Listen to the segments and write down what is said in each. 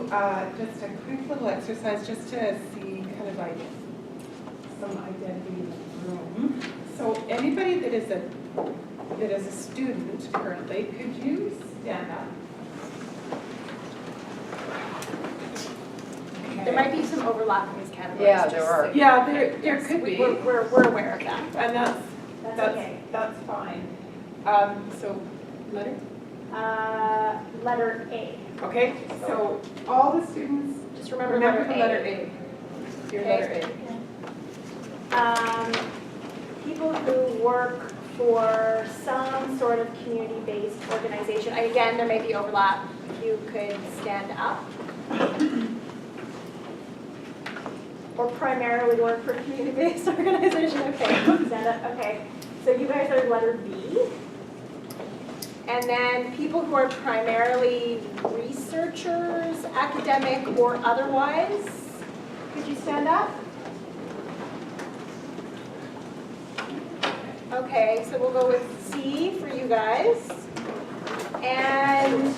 just a quick little exercise just to see kind of like some identity in the room. So anybody that is a student currently, could you stand up? Okay. There might be some overlap in these categories. Yeah, there are. Yeah, there could be. We're aware of that. And That's okay. That's fine. So letter? Letter A. Okay, so all the students, Just remember the letter letter A. A. Your Okay. letter A. People who work for some sort of community-based organization. Again, there may be overlap. If you could stand up. Or primarily work for a community-based organization. Okay, stand up. Okay. So you guys are letter B. And then people who are primarily researchers, academic or otherwise. Could you stand up? Okay, so we'll go with C for you guys. And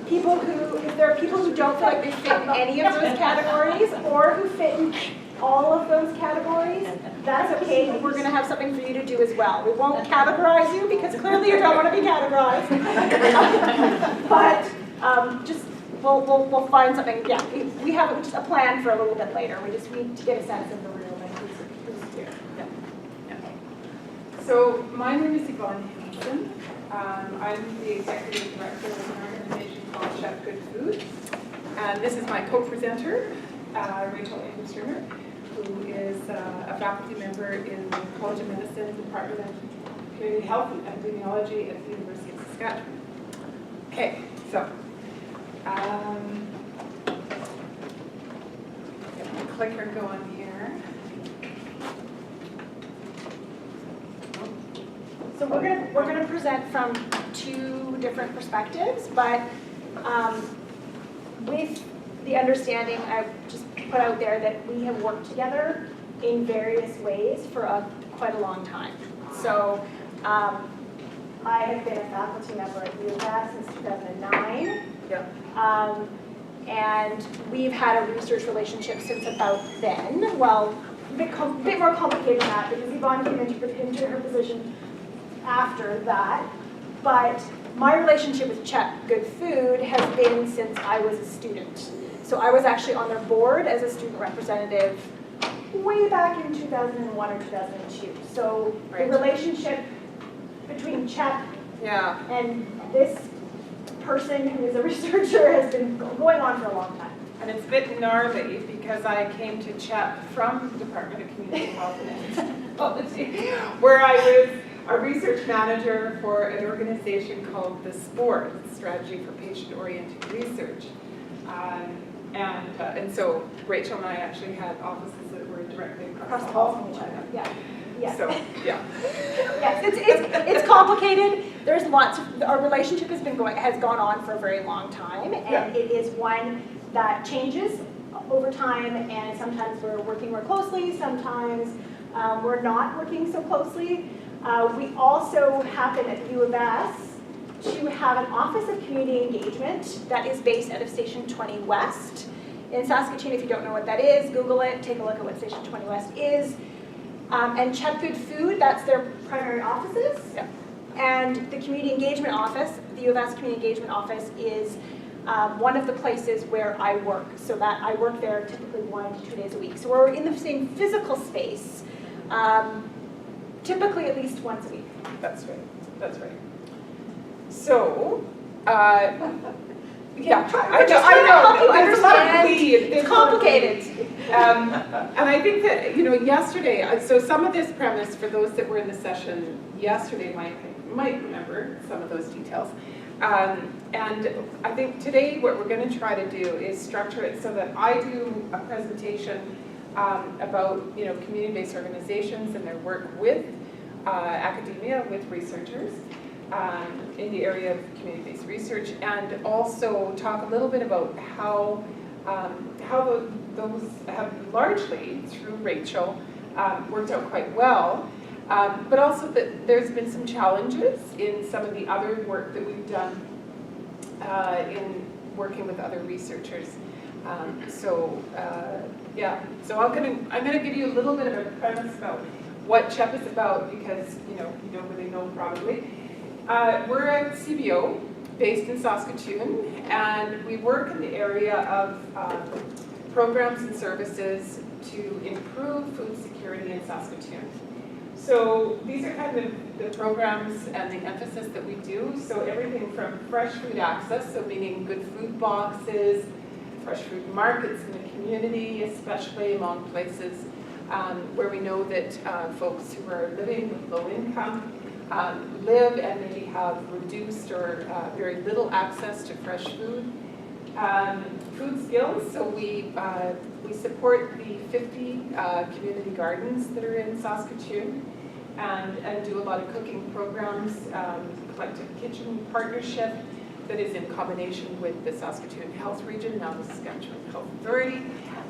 people who, if there are people who don't feel like they fit in any of those categories or who fit in all of those categories, that's okay. We're going to have something for you to do as well. We won't categorize you because clearly you don't want to be categorized. But just we'll find something. Yeah, we have just a plan for a little bit later. We just need to get a sense of the room and who's here. Yeah. So my name is Yvonne Hanson. I'm the executive director of an organization called Chef Good Food. And this is my co-presenter, Rachel Engler-Stringer, who is a faculty member in the College of Medicine, Department of Community Health and Epidemiology at the University of Saskatchewan. Okay, so get my clicker going here. So we're gonna present from two different perspectives, but with the understanding I just put out there that we have worked together in various ways for quite a long time. So I have been a faculty member at U of S since 2009. Yep. And we've had a research relationship since about then. Well, a bit more complicated than that because Yvonne came into her position after that. But my relationship with Chef Good Food has been since I was a student. So I was actually on their board as a student representative way back in 2001 or 2002. So Right. the relationship between Chef and this person who is a researcher has been going on for a long time. And it's a bit gnarly because I came to CHEP from the Department of Community Health and Epidemiology, where I was a research manager for an organization called the SPORT, Strategy for Patient-Oriented Research. And so Rachel and I actually had offices that were directly across the hall from each other. Yeah. Yeah. So, yeah. Yes, it's complicated. There's lots of, our relationship has gone on for a very long time, and it is one that changes over time, and sometimes we're working more closely, sometimes we're not working so closely. We also happen at U of S to have an Office of Community Engagement that is based out of Station 20 West in Saskatoon. If you don't know what that is, Google it, take a look at what Station 20 West is. And Chef Good Food, that's their primary offices. Yeah. And the Community Engagement Office, the U of S Community Engagement Office is one of the places where I work. So that I work there typically 1 to 2 days a week. So we're in the same physical space, typically at least once a week. That's right. That's right. So, yeah, I know. There's a lot of bleed. It's complicated. And I think that, yesterday, so some of this premise, for those that were in the session yesterday might remember some of those details. And I think today what we're going to try to do is structure it so that I do a presentation about, community-based organizations and their work with academia, with researchers. In the area of community-based research, and also talk a little bit about how those have largely, through Rachel, worked out quite well, but also that there's been some challenges in some of the other work that we've done working with other researchers. Yeah, so I'm gonna give you a little bit of a premise about what CHEP is about, because you don't really know probably. We're a CBO based in Saskatoon, and we work in the area of programs and services to improve food security in Saskatoon. So these are kind of the programs and the emphasis that we do. So everything from fresh food access, so meaning good food boxes, fresh food markets in the community, especially among places where we know that folks who are living with low income live and maybe have reduced or very little access to fresh food. Food skills, so we support the 50 community gardens that are in Saskatoon and do a lot of cooking programs, collective kitchen partnership that is in combination with the Saskatoon Health Region, now the Saskatchewan Health Authority,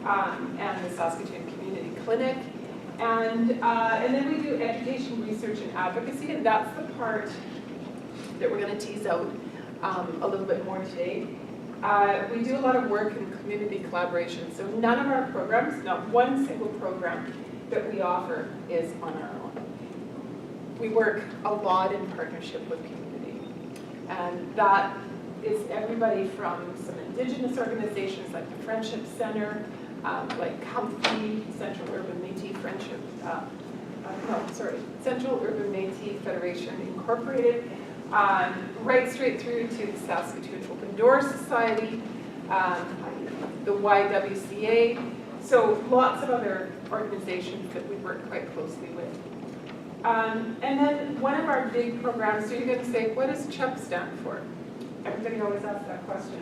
and the Saskatoon Community Clinic. And then we do education, research, and advocacy, and that's the part that we're going to tease out a little bit more today. We do a lot of work in community collaboration, so none of our programs, not one single program that we offer is on our own. We work a lot in partnership with community, and that is everybody from some Indigenous organizations like the Friendship Center, like Comfy, Central Urban Métis Friendship, Central Urban Métis Federation Incorporated, right straight through to the Saskatoon Open Door Society, the YWCA, so lots of other organizations that we work quite closely with. And then one of our big programs, so you're going to say, what does CHEP stand for? Everybody always asks that question.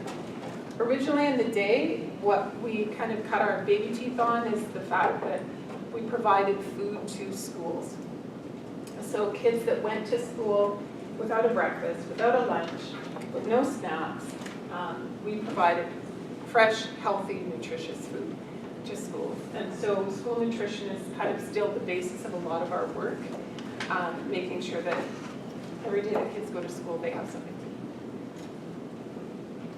Originally in the day, what we kind of cut our baby teeth on is the fact that we provided food to schools. So kids that went to school without a breakfast, without a lunch, with no snacks, we provided fresh, healthy, nutritious food to schools. And so school nutrition is kind of still the basis of a lot of our work, making sure that every day that kids go to school, they have something to eat.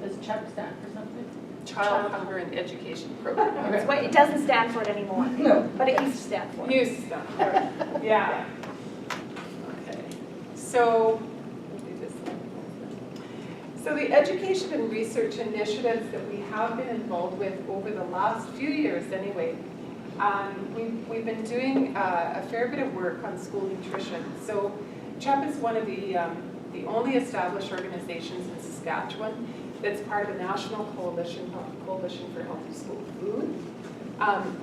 Does CHEP stand for something? Child Hunger and Education Program. It's what- It doesn't stand for it anymore. No. But it used to stand for it. Used to stand for it. Yeah. Okay. So the education and research initiatives that we have been involved with over the last few years anyway, we've been doing a fair bit of work on school nutrition. So CHEP is one of the only established organizations in Saskatchewan that's part of a national coalition for healthy school food.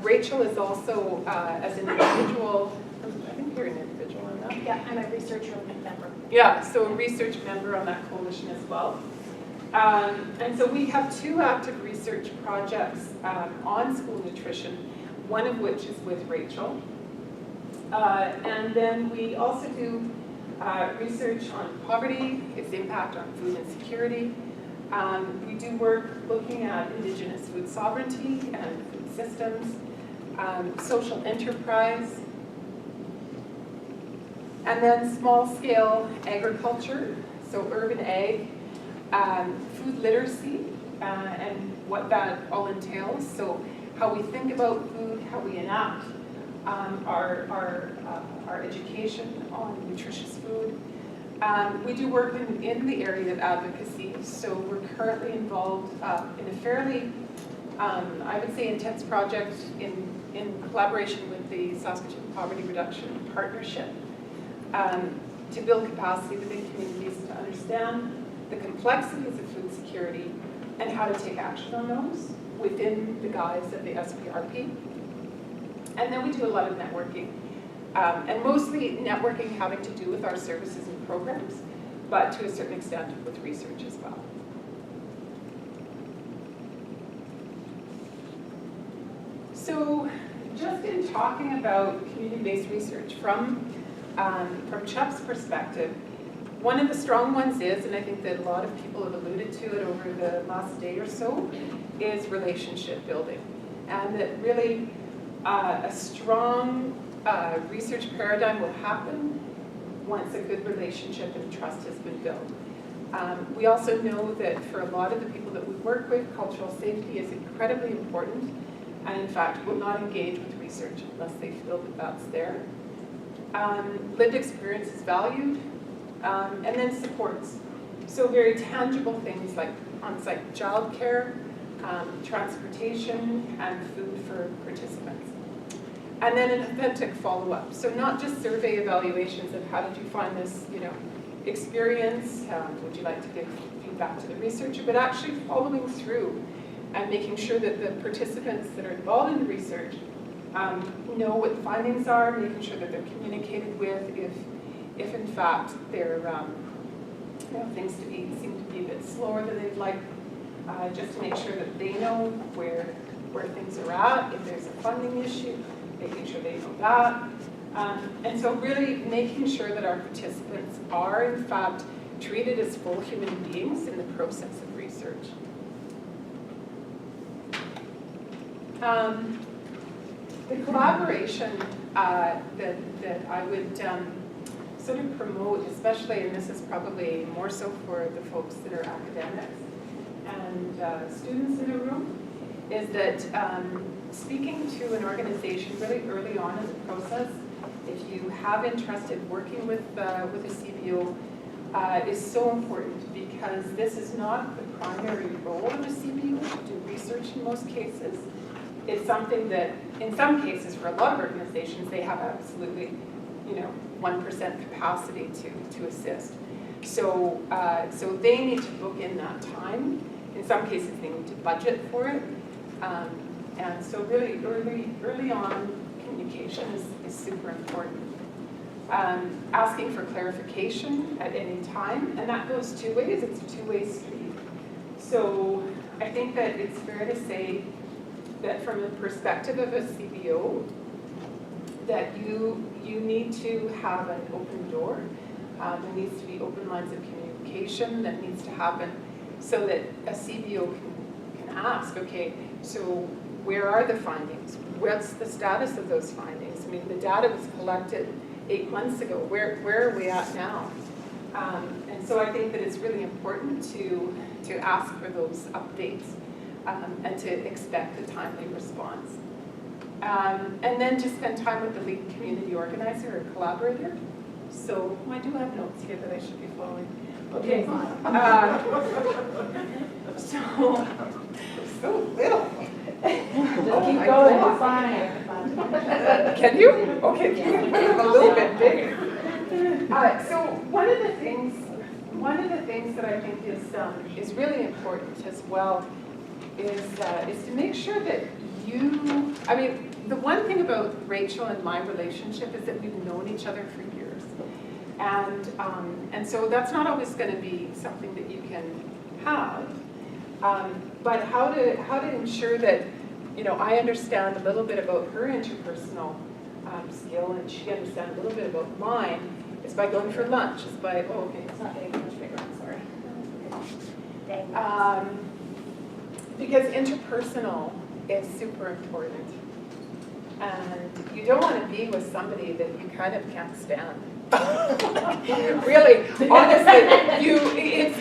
Rachel is also, as an individual, I think you're an individual on that. Yeah, I'm a researcher member. Yeah, so a research member on that coalition as well. And so we have 2 active research projects on school nutrition, one of which is with Rachel. And then we also do research on poverty, its impact on food insecurity. We do work looking at Indigenous food sovereignty and food systems, social enterprise, and then small-scale agriculture, so urban ag, food literacy, and what that all entails. So how we think about food, how we enact our education on nutritious food. We do work in the area of advocacy, so we're currently involved in a fairly, I would say, intense project in collaboration with the Saskatoon Poverty Reduction Partnership to build capacity within communities to understand the complexities of food security and how to take action on those within the guise of the SPRP. And then we do a lot of networking, and mostly networking having to do with our services and programs, but to a certain extent with research as well. So just in talking about community-based research from CHEP's perspective, one of the strong ones is, and I think that a lot of people have alluded to it over the last day or so, is relationship building. And that really a strong research paradigm will happen once a good relationship and trust has been built. We also know that for a lot of the people that we work with, cultural safety is incredibly important, and in fact will not engage with research unless they feel that that's there. Lived experience is valued, and then supports. So very tangible things like on-site childcare, transportation, and food for participants. And then an authentic follow-up. So not just survey evaluations of how did you find this, experience, would you like to give feedback to the researcher, but actually following through and making sure that the participants that are involved in the research know what the findings are, making sure that they're communicated with if in fact they're, things seem to be a bit slower than they'd like, just to make sure that they know where things are at, if there's a funding issue, making sure they know that. And so really making sure that our participants are in fact treated as full human beings in the process of research. The collaboration that I would sort of promote, especially, and this is probably more so for the folks that are academics and students in the room, is that speaking to an organization really early on in the process, if you have interest in working with a CBO, is so important, because this is not the primary role of a CBO to do research in most cases. It's something that, in some cases, for a lot of organizations, they have absolutely, 1% capacity to assist. So, so they need to book in that time. In some cases, they need to budget for it. And so really early on, communication is super important. Asking for clarification at any time, and that goes two ways. It's a two-way street. So I think that it's fair to say that from the perspective of a CBO, that you need to have an open door. There needs to be open lines of communication that needs to happen so that a CBO can ask, okay, so where are the findings? What's the status of those findings? I mean, the data was collected 8 months ago. Where are we at now? And so I think that it's really important to ask for those updates and to expect a timely response. And then to spend time with the lead community organizer or collaborator. So I do have notes here that I should be following. Okay. So little. Keep going, it's fine. Can you? Okay, a little bit bigger. So one of the things that I think is really important as well is to make sure that the one thing about Rachel and my relationship is that we've known each other for years, and so that's not always going to be something that you can have. But how to ensure that I understand a little bit about her interpersonal skill and she understands a little bit about mine is by going for lunch. It's by It's not getting much bigger. I'm sorry. Because interpersonal is super important, and you don't want to be with somebody that you kind of can't stand. Really, honestly,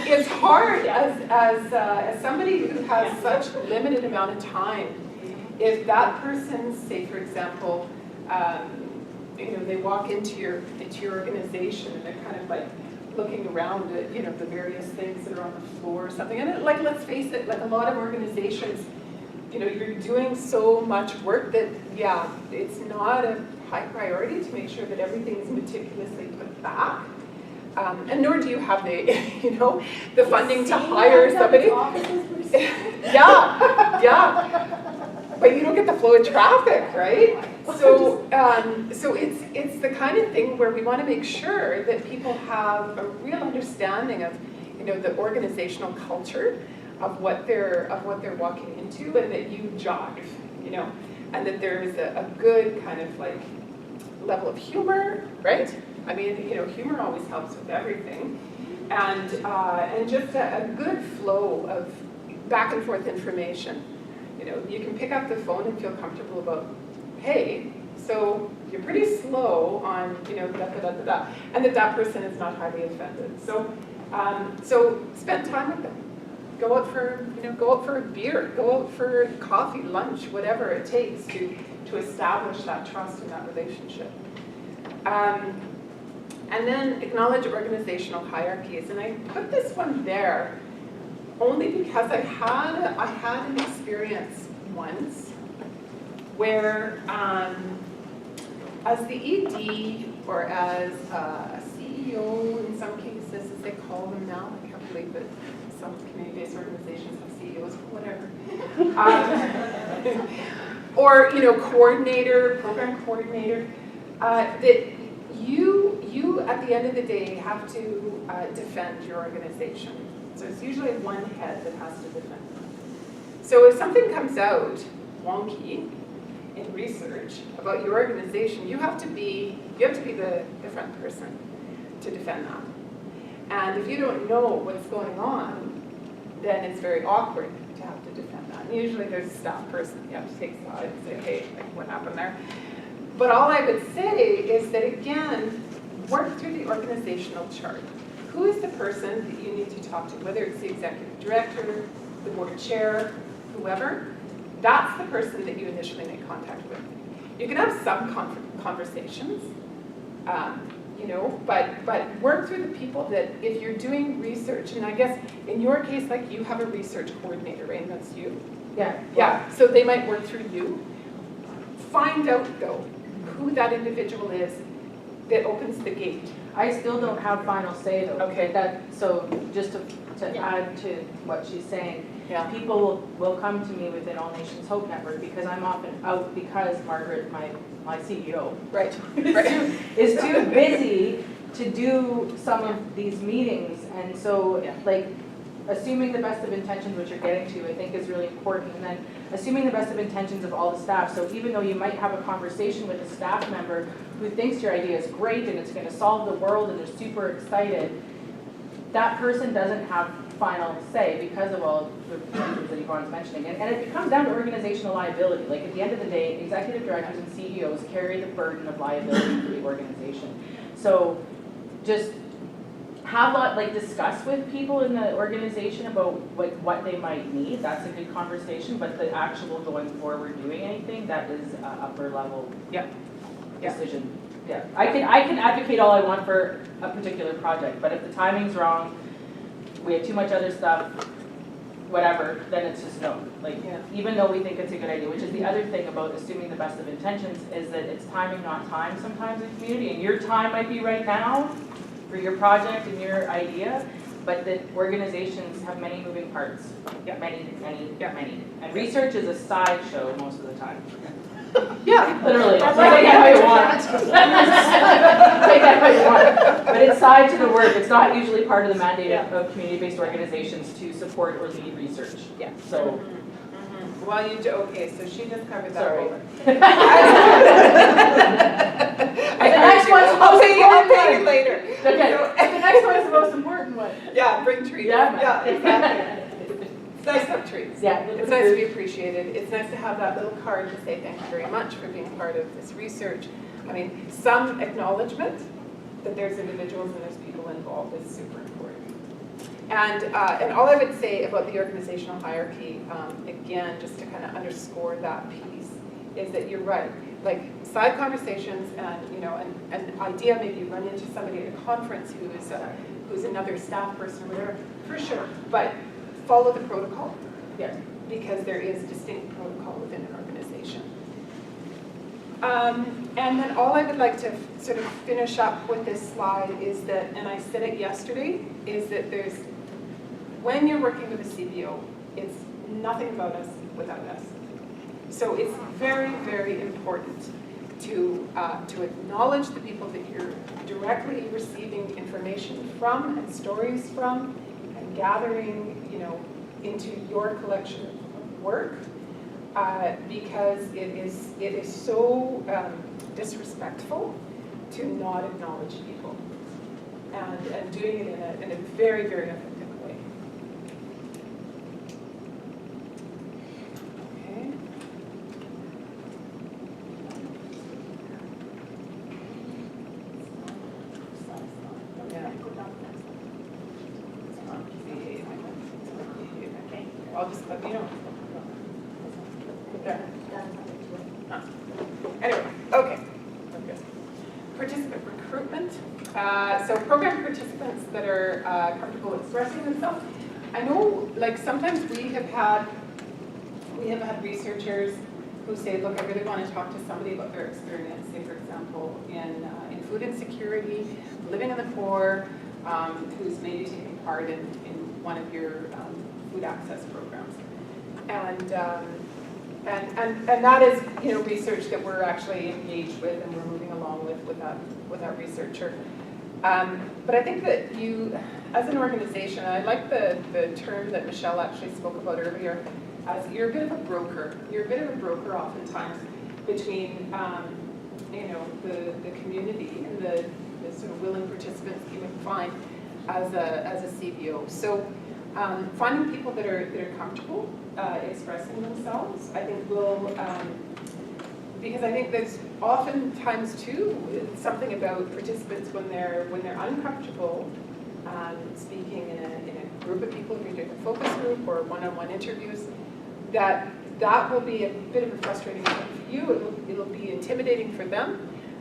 it's hard as somebody who has such limited amount of time. If that person, say for example, they walk into your organization and they're kind of like looking around at the various things that are on the floor or something, and let's face it, like a lot of organizations, you're doing so much work that it's not a high priority to make sure that everything is meticulously put back, and nor do you have the funding to hire somebody. But you don't get the flow of traffic, right? So it's the kind of thing where we want to make sure that people have a real understanding of the organizational culture of what they're walking into, and that you jive, and that there is a good kind of like level of humor, right? I mean, humor always helps with everything, and just a good flow of back and forth information. You can pick up the phone and feel comfortable about, hey, so you're pretty slow on, and that person is not highly offended. So So spend time with them. Go out for a beer, go out for coffee, lunch, whatever it takes to establish that trust in that relationship. And then acknowledge organizational hierarchies. And I put this one there only because I had an experience once where as the ED or as a CEO in some cases, as they call them now, I can't believe that some community-based organizations have CEOs, whatever. Or coordinator, program coordinator, that you at the end of the day have to defend your organization. So it's usually one head that has to defend. So if something comes out wonky in research about your organization, you have to be the front person to defend that. And if you don't know what's going on, then it's very awkward to have to defend that. And usually there's a staff person you have to take aside and say, hey, like, what happened there? But all I would say is that, again, work through the organizational chart. Who is the person that you need to talk to, whether it's the executive director, the board chair, whoever? That's the person that you initially make contact with. You can have some conversations, but work through the people that, if you're doing research, and I guess in your case, like, you have a research coordinator, right? That's you? Yeah. Yeah, so they might work through you. Find out, though, who that individual is that opens the gate. I still don't have final say though. Okay. So just to add to what she's saying, Yeah. people will come to me within All Nations Hope Network because I'm often out because Margaret, my CEO, Right. is too busy to do some of these meetings. And so, like, assuming the best of intentions, which you're getting to, I think is really important. And then assuming the best of intentions of all the staff. So even though you might have a conversation with a staff member who thinks your idea is great and it's going to solve the world and they're super excited, that person doesn't have final say because of all the things that Yvonne's mentioning. And it comes down to organizational liability. Like, at the end of the day, executive directors and CEOs carry the burden of liability for the organization. So just discuss with people in the organization about what they might need. That's a good conversation, but the actual going forward doing anything, that is upper level decision. Yeah, I can advocate all I want for a particular project, but if the timing's wrong, we have too much other stuff, whatever, then it's just no. Even though we think it's a good idea, which is the other thing about assuming the best of intentions, is that it's timing, not time sometimes in community, and your time might be right now for your project and your idea, but that organizations have many moving parts. Many. And research is a sideshow most of the time. Yeah. Literally. Take that how you want. Take that how you want. But it's side to the work. It's not usually part of the mandate of community-based organizations to support or lead research. Yeah. So. Well, okay, so she just covered that. Sorry. Over. The next one's the most important I'll pay you later. Okay. The next one's the most important one. Yeah, bring trees. Yeah. Exactly. It's nice to have trees. Yeah. It's nice to be appreciated. It's nice to have that little card to say thank you very much for being part of this research. I mean, some acknowledgement that there's individuals and there's people involved is super important. And all I would say about the organizational hierarchy, again, just to kind of underscore that piece, is that you're right. Like, side conversations and, an idea, maybe you run into somebody at a conference who's another staff person or whatever, for sure. But follow the protocol, because there is distinct protocol within an organization. And then all I would like to sort of finish up with this slide is that, and I said it yesterday, is that when you're working with a CBO, it's nothing about us without us. So it's very, very important to acknowledge the people that you're directly receiving information from and stories from and gathering, into your collection of work, because it is so disrespectful to not acknowledge people and doing it in a very, very effective way. Okay. I'll just let you know. There. Anyway, okay. Participant recruitment. So program participants that are comfortable expressing themselves. I know, like, sometimes we have had researchers who say, look, I really want to talk to somebody about their experience, say, for example, in food insecurity, living in the poor, who's maybe taking part in one of your food access programs. And that is, you know, research that we're actually engaged with and we're moving along with that researcher. But I think that you, as an organization, I like the term that Michelle actually spoke about earlier, as you're a bit of a broker. You're a bit of a broker oftentimes between, you know, the community and the sort of willing participants you would find as a CBO. So finding people that are comfortable expressing themselves, I think will, because I think there's oftentimes too something about participants when they're uncomfortable speaking in a group of people, if you're doing a focus group or one-on-one interviews, that will be a bit of a frustrating thing for you. It'll be intimidating for them,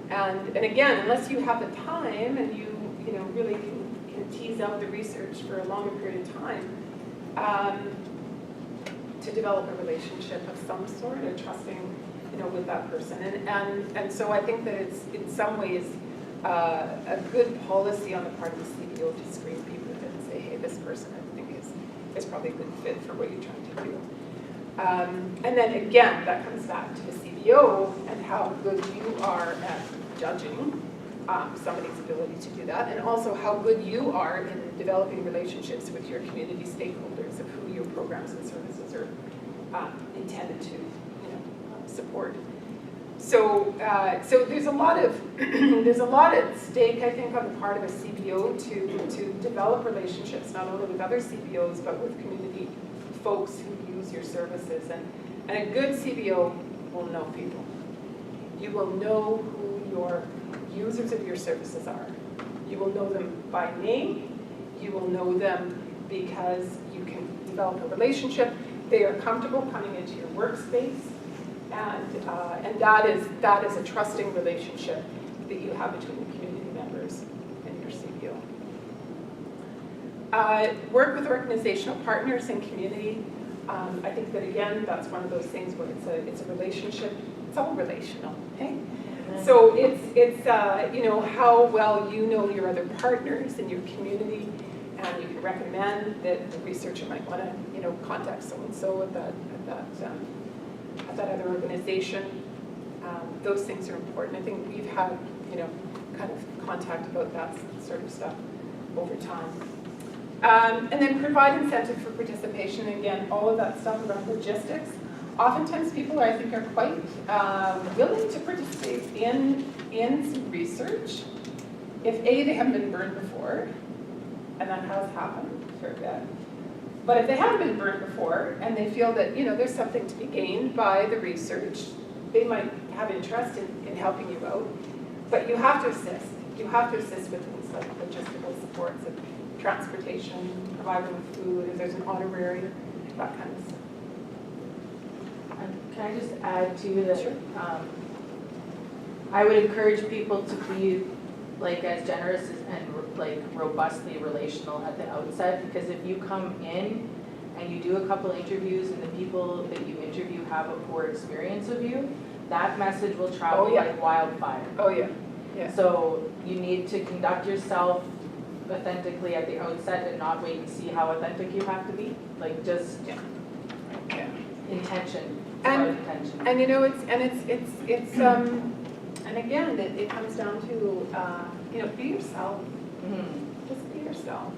and again, unless you have the time and you know really can tease out the research for a longer period of time to develop a relationship of some sort, or trusting, you know, with that person, and so I think that it's in some ways a good policy on the part of the CBO to screen people and say, hey, this person I think is probably a good fit for what you're trying to do. And then again, that comes back to the CBO and how good you are at judging somebody's ability to do that, and also how good you are in developing relationships with your community stakeholders of who your programs and services are intended to, you know, support. So, so there's a lot at stake, I think, on the part of a CBO to develop relationships not only with other CBOs but with community folks who use your services. And a good CBO will know people. You will know who your users of your services are. You will know them by name. You will know them because you can develop a relationship. They are comfortable coming into your workspace. And that is a trusting relationship that you have between the community members and your CBO. Work with organizational partners and community. I think that again, that's one of those things where it's a relationship. It's all relational, okay? So it's you know, how well you know your other partners in your community, and you can recommend that the researcher might want to, you know, contact so and so at that other organization. Those things are important. I think we've had, you know, kind of contact about that sort of stuff over time. And then provide incentive for participation. Again, all of that stuff around logistics. Oftentimes people, I think, are quite willing to participate in some research if A, they haven't been burned before, and that has happened for a bit. But if they haven't been burned before and they feel that, you know, there's something to be gained by the research, they might have interest in helping you out. But you have to assist. You have to assist with things like logistical supports of transportation, provide them with food, if there's an honorary, that kind of stuff. Can I just add to that? Sure. I would encourage people to be like as generous and like robustly relational at the outset, because if you come in and you do a couple interviews and the people that you interview have a poor experience of you, that message will travel like wildfire. Oh yeah. Yeah. So you need to conduct yourself authentically at the outset and not wait and see how authentic you have to be. Like just intention. And you know, it's and again, it comes down to you know, be yourself. Mm-hmm. Just be yourself.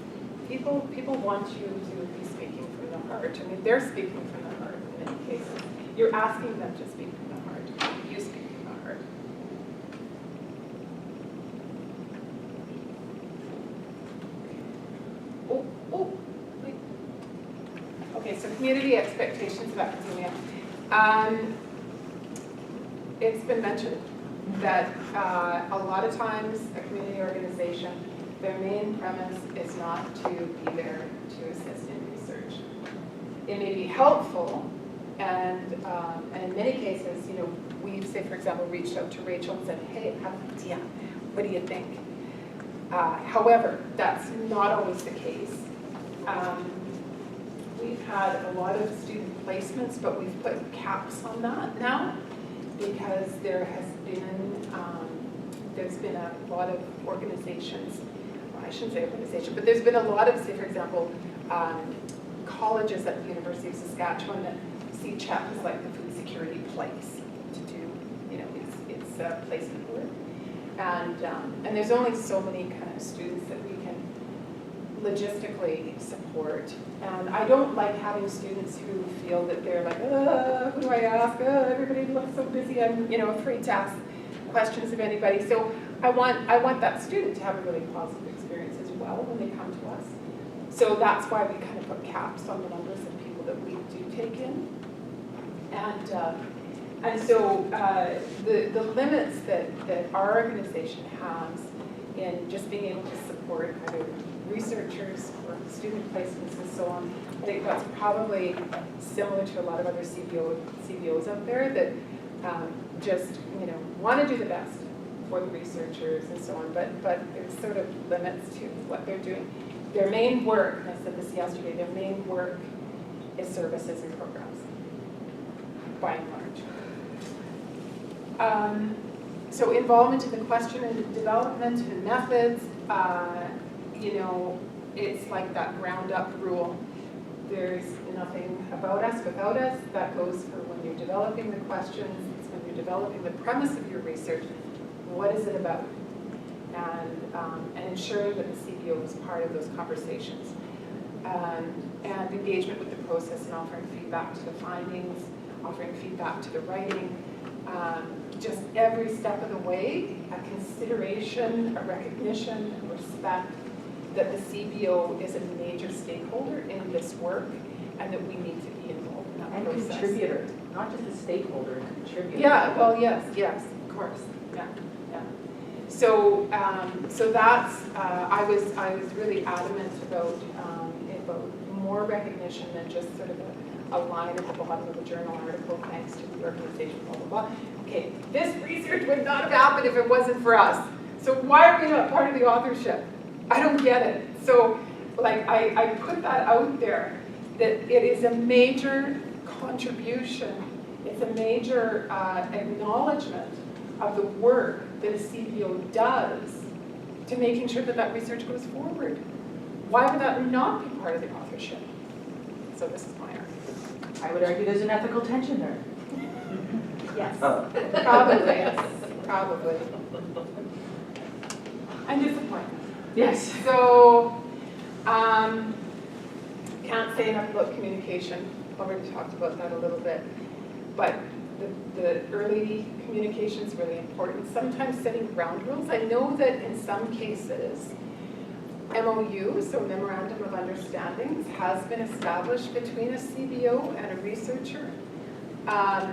People want you to be speaking from the heart. I mean, they're speaking from the heart in many cases. You're asking them to speak from the heart. You speak from the heart. Oh, wait. Okay, so community expectations about Casino. It's been mentioned that a lot of times a community organization, their main premise is not to be there to assist in research. it may be helpful, and in many cases, you know, we've, say, for example, reached out to Rachel and said, hey, I have an idea, what do you think? However, that's not always the case. We've had a lot of student placements, but we've put caps on that now, because there has been, there's been a lot of organizations, well, I shouldn't say organization, but there's been a lot of, say, for example, colleges at the University of Saskatchewan that see CHEP as like the food security place to do, you know, it's placement work. And there's only so many kind of students that we can logistically support. And I don't like having students who feel that they're like, who do I ask? Everybody looks so busy. I'm, you know, afraid to ask questions of anybody. So I want that student to have a really positive experience as well when they come to us. So that's why we kind of put caps on the numbers of people that we do take in. And so the limits that our organization has in just being able to support either researchers or student placements and so on, I think that's probably similar to a lot of other CBOs out there that just, you know, want to do the best for the researchers and so on, but there's sort of limits to what they're doing. Their main work, and I said this yesterday, their main work is services and programs, by and large. So involvement in the question and development and methods, you know, it's like that ground up rule. There's nothing about us without us. That goes for when you're developing the questions, it's when you're developing the premise of your research. What is it about? And ensuring that the CBO is part of those conversations. And engagement with the process and offering feedback to the findings, offering feedback to the writing. Just every step of the way, a consideration, a recognition, a respect that the CBO is a major stakeholder in this work and that we need to be involved in that process. And contributor, not just a stakeholder, a contributor. Yeah, well, yes, of course, yeah. So, so that's, I was really adamant about more recognition than just sort of a line at the bottom of a journal article, thanks to the organization, blah, blah, blah. Okay, this research would not have happened if it wasn't for us. So why are we not part of the authorship? I don't get it. So, like, I put that out there, that it is a major contribution. It's a major acknowledgement of the work that a CBO does to making sure that that research goes forward. Why would that not be part of the authorship? So this is my argument. I would argue there's an ethical tension there. Yes. Probably. I'm disappointed. Yes. So, can't say enough about communication. Already talked about that a little bit. But the early communication is really important. Sometimes setting ground rules. I know that in some cases, MOU, so Memorandum of Understandings, has been established between a CBO and a researcher. I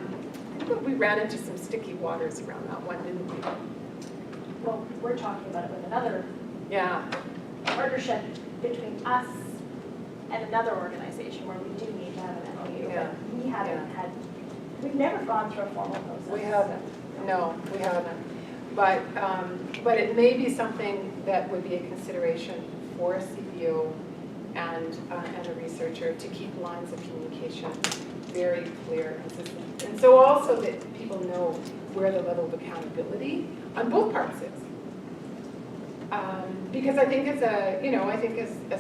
think we ran into some sticky waters around that one, didn't we? Well, we're talking about it with another Yeah. partnership between us and another organization where we do need to have an MOU. Yeah. But we haven't had, we've never gone through a formal process. We haven't. No, we haven't. But it may be something that would be a consideration for a CBO and a researcher to keep lines of communication very clear and consistent. And so also that people know where the level of accountability on both parts is. Because I think as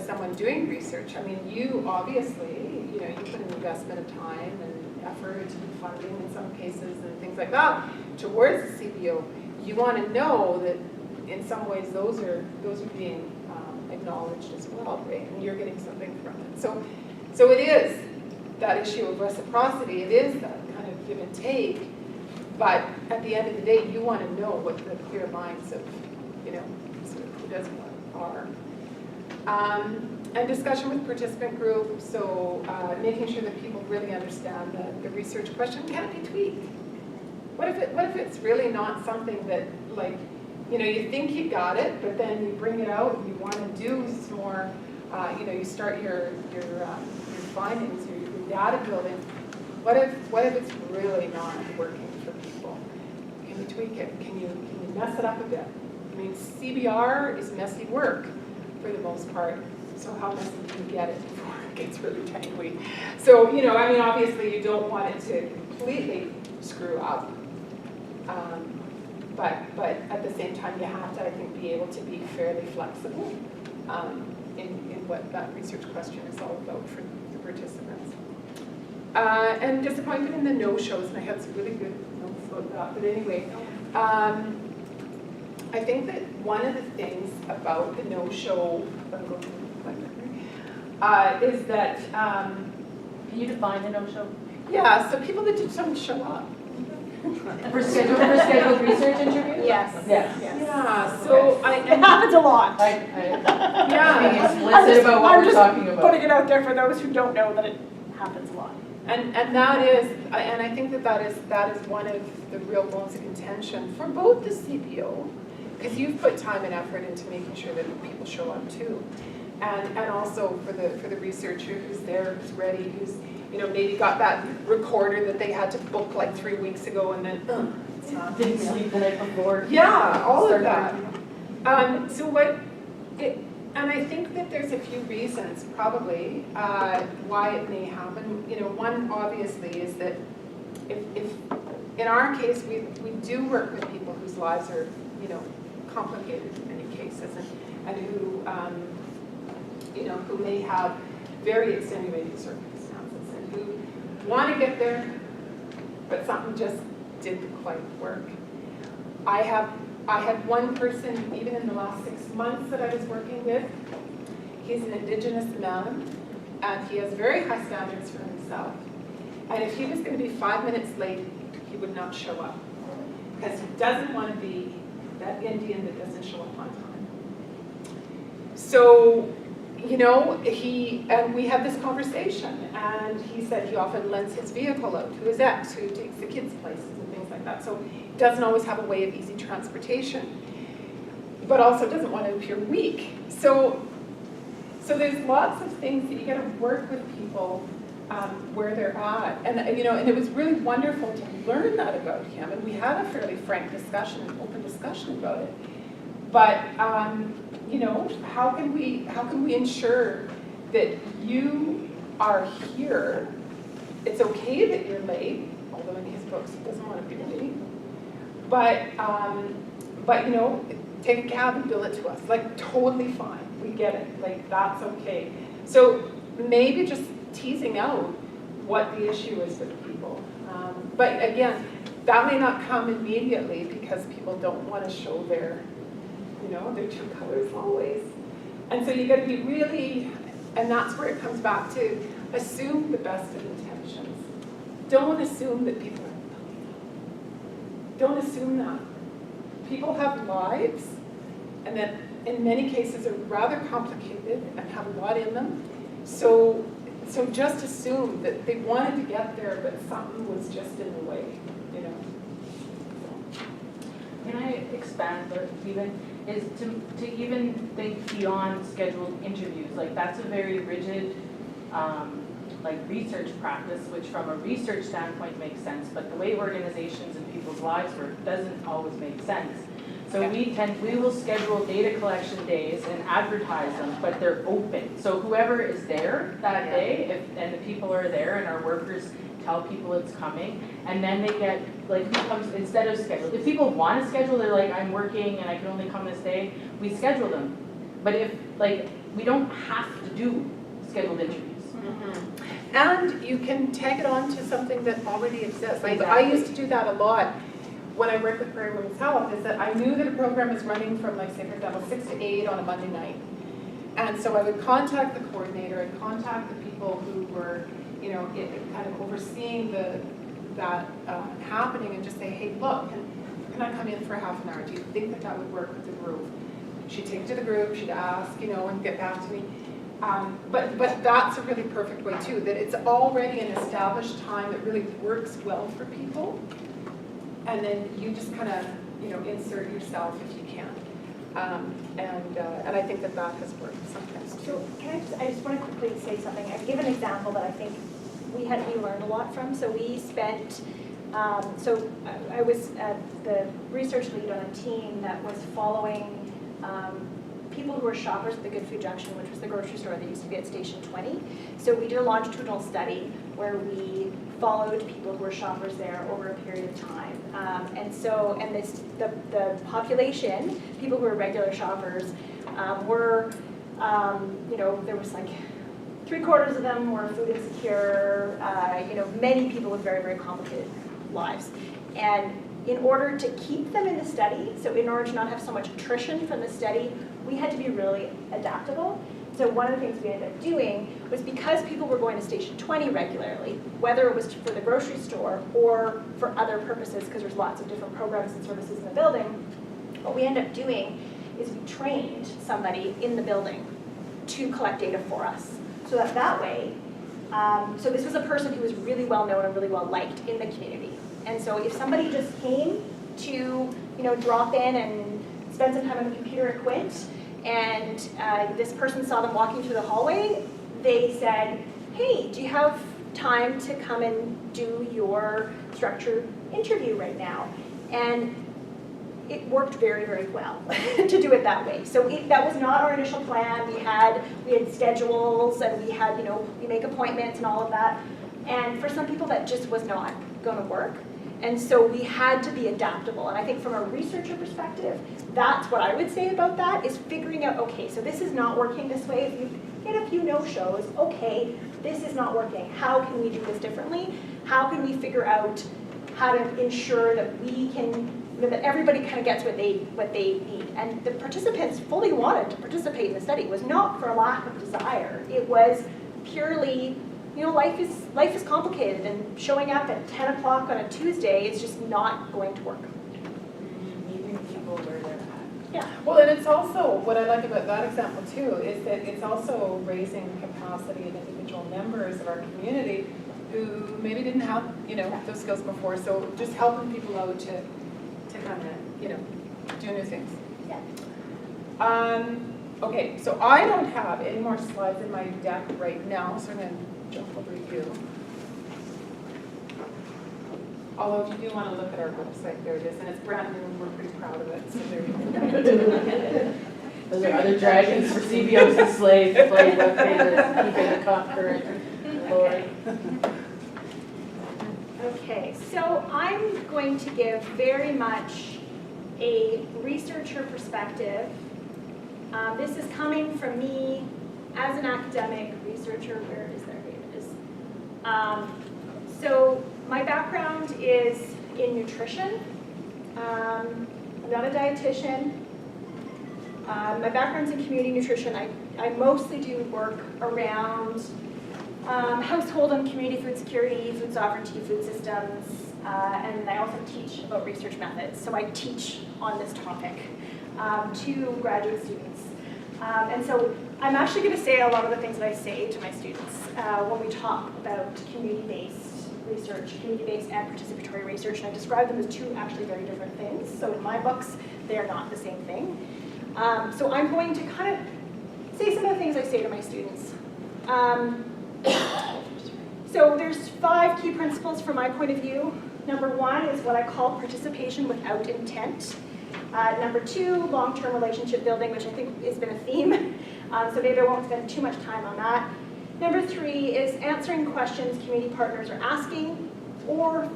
someone doing research, I mean, you obviously, you put an investment of time and effort and funding in some cases and things like that towards the CBO. You want to know that in some ways those are being acknowledged as well, right? And you're getting something from it. So it is that issue of reciprocity. It is that kind of give and take. But at the end of the day, you want to know what the clear minds of, sort of who does what are. And discussion with participant group. So making sure that people really understand that the research question can't be tweaked. What if it's really not something that, like, you think you got it, but then you bring it out and you want to do some more, you start your findings, your data building, what if it's really not working for people? Can you tweak it? Can you mess it up a bit? I mean, CBR is messy work for the most part, so how messy can you get it before it gets really tangly? So, you know, I mean, obviously you don't want it to completely screw up, but at the same time you have to, I think, be able to be fairly flexible in what that research question is all about for the participants. And disappointed in the no-shows, and I had some really good notes about that, but anyway, I think that one of the things about the no-show is that, Can you define the no-show? yeah, so people that just don't show up. For scheduled research interviews? Yes. Yes. Yeah, so It happens a lot. yeah. Being explicit about what we're talking about. Putting it out there for those who don't know that it happens a lot. And that is, and I think that is one of the real bones of contention for both the CPO, because you've put time and effort into making sure that people show up too, and also for the researcher who's there, who's ready, who's, you know, maybe got that recorder that they had to book like 3 weeks ago and then it's not, Didn't sleep the night before. yeah, all of that. And I think that there's a few reasons probably why it may happen. You know, one obviously is that if in our case we do work with people whose lives are, you know, complicated in many cases, and who you know, who may have very extenuating circumstances and who want to get there, but something just didn't quite work. I had one person, even in the last 6 months that I was working with, he's an Indigenous man, and he has very high standards for himself. And if he was going to be 5 minutes late, he would not show up, because he doesn't want to be that Indian that doesn't show up on time. So, you know, and we had this conversation, and he said he often lends his vehicle out to his ex, who takes the kids places and things like that. So he doesn't always have a way of easy transportation, but also doesn't want to appear weak. So there's lots of things that you got to work with people where they're at, and you know, and it was really wonderful to learn that about him, and we had a fairly frank discussion, an open discussion about it. But you know, how can we ensure that you are here? It's okay that you're late, although in his books he doesn't want to be late. But you know, take a cab and bill it to us. Like, totally fine. We get it. Like, that's okay. So maybe just teasing out what the issue is with people. But again, that may not come immediately because people don't want to show their, you know, their true colors always. And so you got to be really, and that's where it comes back to, assume the best of intentions. Don't assume that people are brilliant. Don't assume that. People have lives, and that in many cases are rather complicated and have a lot in them. So just assume that they wanted to get there, but something was just in the way, you know. Can I expand, or even, is to even think beyond scheduled interviews? Like, that's a very rigid, like, research practice, which from a research standpoint makes sense, but the way organizations and people's lives work doesn't always make sense. So Yeah. we will schedule data collection days and advertise them, but they're open. So whoever is there that day, and the people are there and our workers tell people it's coming, and then they get, like, who comes instead of scheduled. If people want to schedule, they're like, I'm working and I can only come this day, we schedule them. But if, like, we don't have to do scheduled interviews. Mm-hmm. And you can tag it on to something that already exists. Like, Exactly. I used to do that a lot when I worked with Prairie Women's Health, is that I knew that a program was running from, like, say, for example, 6 to 8 on a Monday night. And so I would contact the coordinator and contact the people who were, you know, kind of overseeing that happening, and just say, hey, look, can I come in for half an hour? Do you think that that would work with the group? She'd take it to the group, she'd ask, you know, and get back to me. But that's a really perfect way too, that it's already an established time that really works well for people. And then you just kind of, you know, insert yourself if you can. And I think that has worked sometimes too. So I just want to quickly say something. I give an example that I think we learned a lot from. So we spent, so I was the research lead on a team that was following people who were shoppers at the Good Food Junction, which was the grocery store that used to be at Station 20. So we did a longitudinal study where we followed people who were shoppers there over a period of time. The population, people who were regular shoppers, were, there was like 3/4 of them were food insecure, many people with very, very complicated lives. And in order to keep them in the study, so in order to not have so much attrition from the study, we had to be really adaptable. So one of the things we ended up doing was, because people were going to Station 20 regularly, whether it was for the grocery store or for other purposes, because there's lots of different programs and services in the building, what we ended up doing is we trained somebody in the building to collect data for us. So that way, so this was a person who was really well known and really well liked in the community. And so if somebody just came to, drop in and spend some time on the computer at Quint, and this person saw them walking through the hallway, they said, hey, do you have time to come and do your structured interview right now? And it worked very, very well to do it that way. So that was not our initial plan. We had schedules, and we had, we make appointments and all of that. And for some people, that just was not going to work. And so we had to be adaptable. And I think from a researcher perspective, that's what I would say about that, is figuring out, okay, so this is not working this way. If you get a few no-shows, okay, this is not working. How can we do this differently? How can we figure out how to ensure that we can, that everybody kind of gets what they need? And the participants fully wanted to participate in the study. It was not for a lack of desire. It was purely, life is complicated, and showing up at 10 o'clock on a Tuesday is just not going to work. Meeting people where they're at. Yeah. Well, and it's also, what I like about that example too, is that it's also raising the capacity of individual members of our community who maybe didn't have, those skills before. So just helping people out to kind of, do new things. Yeah. Okay, so I don't have any more slides in my deck right now, so I'm going to jump over you. Although if you do want to look at our website, there it is, and it's brand new, and we're pretty proud of it, so there you go. Those are other dragons for CBOs and slaves, playing web pages, keeping the cop current. Lord. Okay, so I'm going to give very much a researcher perspective. This is coming from me as an academic researcher. Where is there? Here it is. So my background is in nutrition. I'm not a dietitian. My background's in community nutrition. I mostly do work around household and community food security, food sovereignty, food systems, and I also teach about research methods. So I teach on this topic to graduate students. And so I'm actually going to say a lot of the things that I say to my students when we talk about community-based research, community-based and participatory research, and I describe them as two actually very different things. So in my books, they're not the same thing. So I'm going to kind of say some of the things I say to my students. So there's 5 key principles from my point of view. Number 1 is what I call participation without intent. Number 2, long-term relationship building, which I think has been a theme. So maybe I won't spend too much time on that. Number 3 is answering questions community partners are asking, or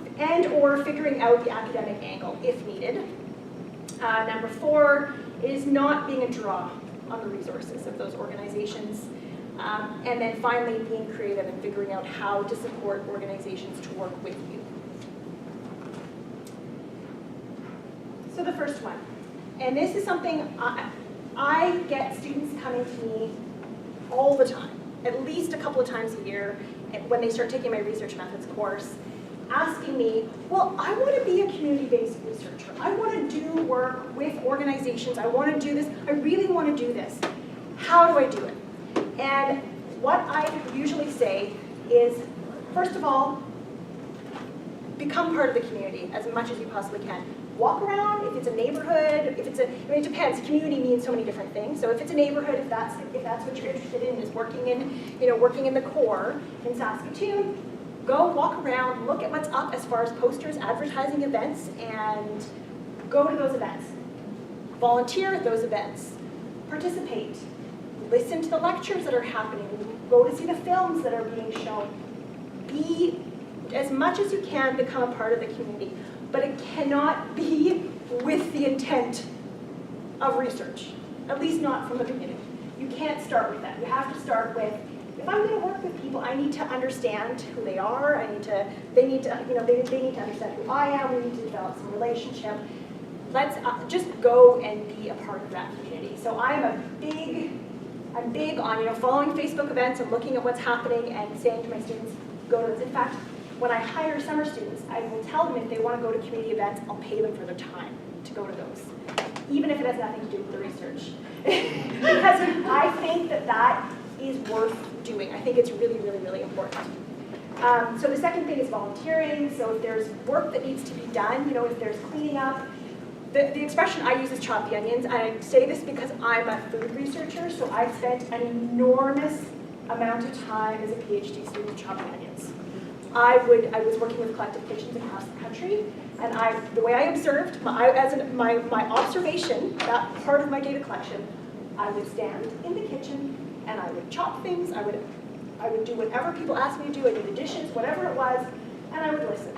figuring out the academic angle if needed. Number 4 is not being a draw on the resources of those organizations. And then finally, being creative and figuring out how to support organizations to work with you. So the first one, and this is something I get students coming to me all the time, at least a couple of times a year when they start taking my research methods course, asking me, well, I want to be a community-based researcher. I want to do work with organizations. I want to do this. I really want to do this. How do I do it? And what I usually say is, first of all, become part of the community as much as you possibly can. Walk around, if it's a neighborhood, if it's a, I mean, it depends. Community means so many different things. So if it's a neighborhood, if that's what you're interested in, is working in the core in Saskatoon, go walk around, look at what's up as far as posters, advertising events, and go to those events. Volunteer at those events. Participate. Listen to the lectures that are happening. Go to see the films that are being shown. Be, as much as you can, become a part of the community. But it cannot be with the intent of research, at least not from the beginning. You can't start with that. You have to start with, if I'm going to work with people, I need to understand who they are. They need to understand who I am. We need to develop some relationship. Let's just go and be a part of that community. So I'm big on following Facebook events and looking at what's happening and saying to my students, go to this. In fact, when I hire summer students, I will tell them if they want to go to community events, I'll pay them for their time to go to those, even if it has nothing to do with the research. Because I think that is worth doing. I think it's really, really, really important. So the second thing is volunteering. So if there's work that needs to be done, if there's cleaning up, the expression I use is chop the onions, and I say this because I'm a food researcher, so I spent an enormous amount of time as a PhD student chopping onions. I was working with collective kitchens across the country, and the way I observed, my observation, that part of my data collection, I would stand in the kitchen and I would chop things, I would do whatever people asked me to do, I'd do the dishes, whatever it was, and I would listen.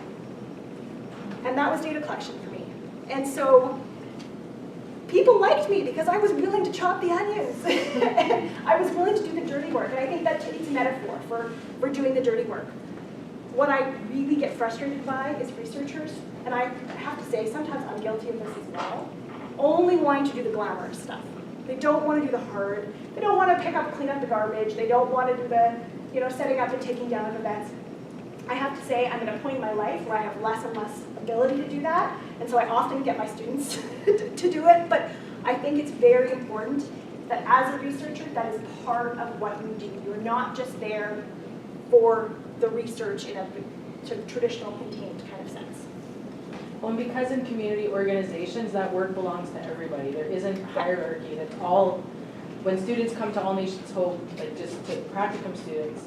And that was data collection for me. And so people liked me because I was willing to chop the onions. And I was willing to do the dirty work. And I think that it's a metaphor for doing the dirty work. What I really get frustrated by is researchers, and I have to say, sometimes I'm guilty of this as well, only wanting to do the glamorous stuff. They don't want to do the hard. They don't want to clean up the garbage. They don't want to do the, setting up and taking down of events. I have to say, I'm at a point in my life where I have less and less ability to do that, and so I often get my students to do it, but I think it's very important that as a researcher, that is part of what you do. You're not just there for the research in a sort of traditional contained kind of sense. Well, and because in community organizations, that work belongs to everybody. There isn't hierarchy. That's all. When students come to All Nations Hope, like just to practicum students,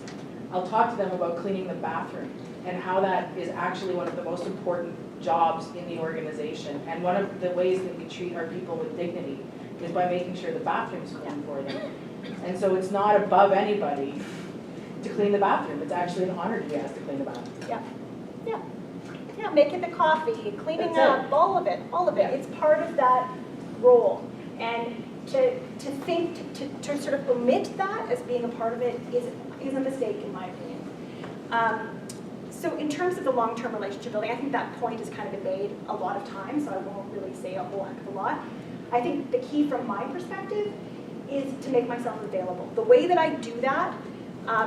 I'll talk to them about cleaning the bathroom and how that is actually one of the most important jobs in the organization. And one of the ways that we treat our people with dignity is by making sure the bathroom's clean for them. And so it's not above anybody to clean the bathroom. It's actually an honor to be asked to clean the bathroom. Yeah, making the coffee, cleaning up, all of it. Yeah. It's part of that role. And to sort of omit that as being a part of it is a mistake, in my opinion. So in terms of the long-term relationship building, I think that point has kind of been made a lot of times, so I won't really say a whole heck of a lot. I think the key from my perspective is to make myself available. The way that I do that,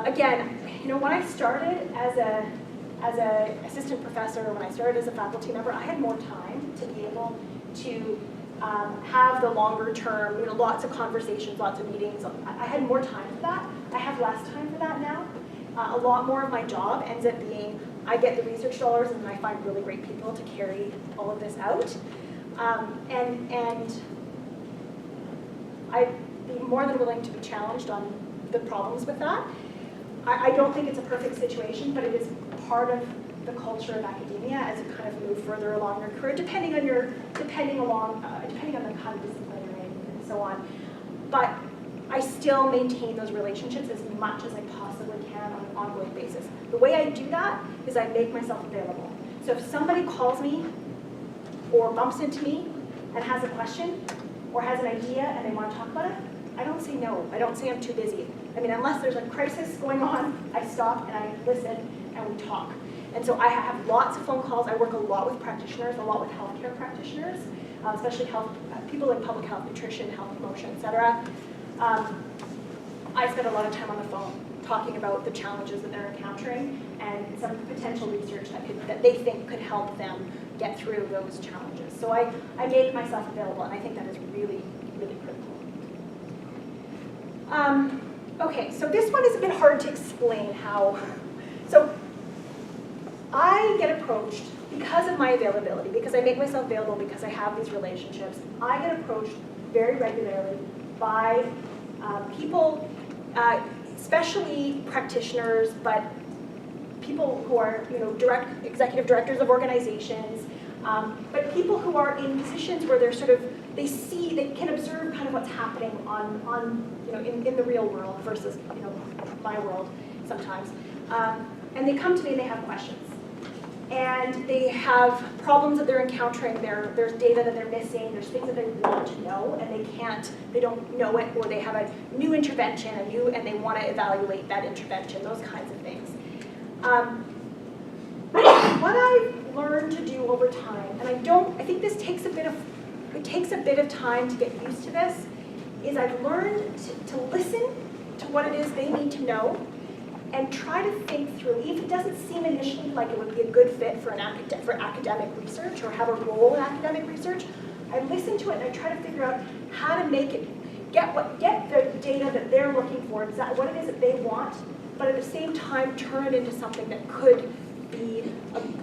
again, when I started as an assistant professor, when I started as a faculty member, I had more time to be able to have the longer term, lots of conversations, lots of meetings. I had more time for that. I have less time for that now. A lot more of my job ends up being, I get the research dollars and I find really great people to carry all of this out. And I'd be more than willing to be challenged on the problems with that. I don't think it's a perfect situation, but it is part of the culture of academia as you kind of move further along your career, depending on the kind of discipline you're in and so on. But I still maintain those relationships as much as I possibly can on an ongoing basis. The way I do that is I make myself available. So if somebody calls me or bumps into me and has a question or has an idea and they want to talk about it, I don't say no. I don't say I'm too busy. I mean, unless there's a crisis going on, I stop and I listen and we talk. And so I have lots of phone calls. I work a lot with practitioners, a lot with healthcare practitioners, especially people in public health, nutrition, health promotion, et cetera. I spend a lot of time on the phone talking about the challenges that they're encountering and some potential research that they think could help them get through those challenges. So I make myself available, and I think that is really, really critical. Okay, so this one is a bit hard to explain how. So I get approached because of my availability, because I make myself available, because I have these relationships. I get approached very regularly by people, especially practitioners, but people who are, executive directors of organizations, but people who are in positions where they're sort of, they can observe kind of what's happening in the real world versus, my world sometimes. And they come to me and they have questions. And they have problems that they're encountering, there's data that they're missing, there's things that they want to know and they don't know it, or they have a new intervention, and they want to evaluate that intervention, those kinds of things. What I've learned to do over time, and I think this takes a bit of time to get used to this, is I've learned to listen to what it is they need to know and try to think through, if it doesn't seem initially like it would be a good fit for academic research or have a role in academic research, I listen to it and I try to figure out how to make it, get the data that they're looking for, exactly what it is that they want, but at the same time turn it into something that could be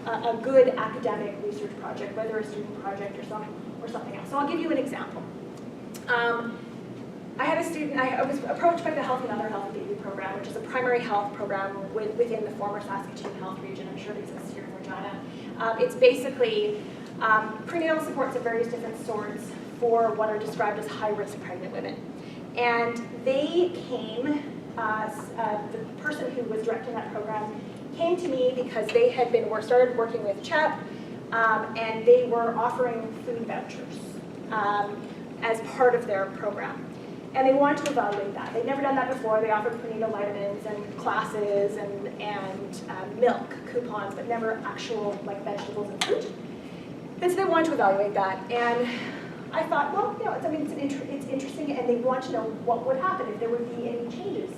a good academic research project, whether a student project or something else. So I'll give you an example. I had a student, I was approached by the Health and Other Health Baby program, which is a primary health program within the former Saskatoon Health region. I'm sure it exists here in Regina. It's basically prenatal supports of various different sorts for what are described as high-risk pregnant women. And they came, the person who was directing that program came to me because they had started working with CHEP, and they were offering food vouchers as part of their program. And they wanted to evaluate that. They'd never done that before. They offered prenatal vitamins and classes and milk coupons, but never actual vegetables and fruit. And so they wanted to evaluate that. And I thought, well, it's interesting, and they want to know what would happen if there would be any changes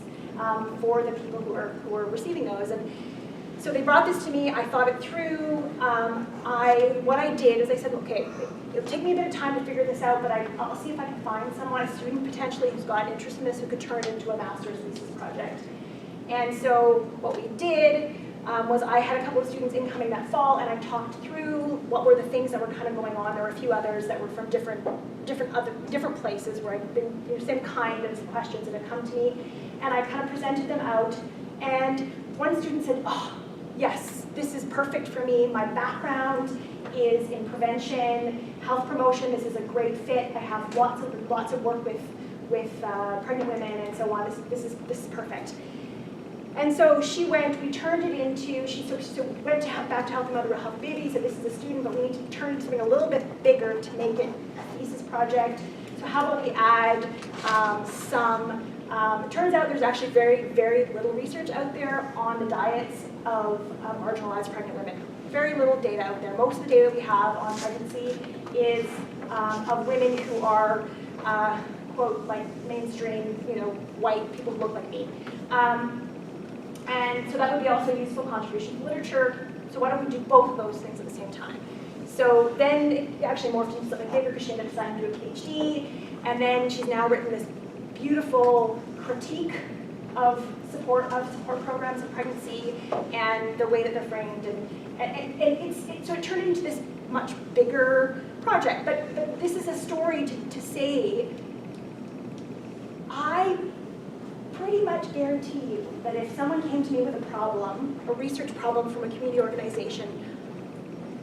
for the people who are receiving those. And so they brought this to me. I thought it through. What I did is I said, okay, it'll take me a bit of time to figure this out, but I'll see if I can find a student potentially who's got an interest in this who could turn it into a master's thesis project. And so what we did was I had a couple of students incoming that fall, and I talked through what were the things that were kind of going on. There were a few others that were from different places where I've been, same kind of questions that have come to me, and I kind of presented them out. And one student said, oh, yes, this is perfect for me. My background is in prevention, health promotion. This is a great fit. I have lots of work with pregnant women and so on. This is perfect. And so she went. She went back to Health and Other Health Baby. Said, this is a student, but we need to turn it into something a little bit bigger to make it a thesis project. So how about we add some? It turns out there's actually very, very little research out there on the diets of marginalized pregnant women. Very little data out there. Most of the data we have on pregnancy is of women who are, quote, mainstream, white people who look like me. And so that would be also a useful contribution to literature. So why don't we do both of those things at the same time? So then it actually morphed into something bigger because she ended up deciding to do a PhD. And then she's now written this beautiful critique of support programs in pregnancy and the way that they're framed, so it turned into this much bigger project. But this is a story to say, I pretty much guarantee you that if someone came to me with a problem, a research problem from a community organization,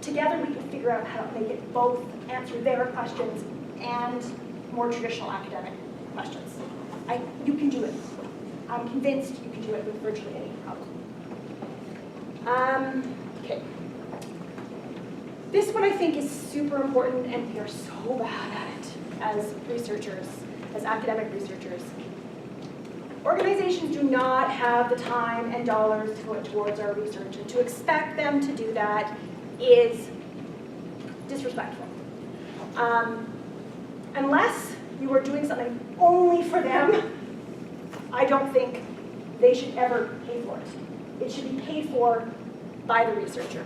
together we could figure out how to make it both answer their questions and more traditional academic questions. You can do it. I'm convinced you can do it with virtually any problem. Okay. This one I think is super important, and we are so bad at it as researchers, as academic researchers. Organizations do not have the time and dollars to put towards our research, and to expect them to do that is disrespectful. Unless you are doing something only for them, I don't think they should ever pay for it. It should be paid for by the researcher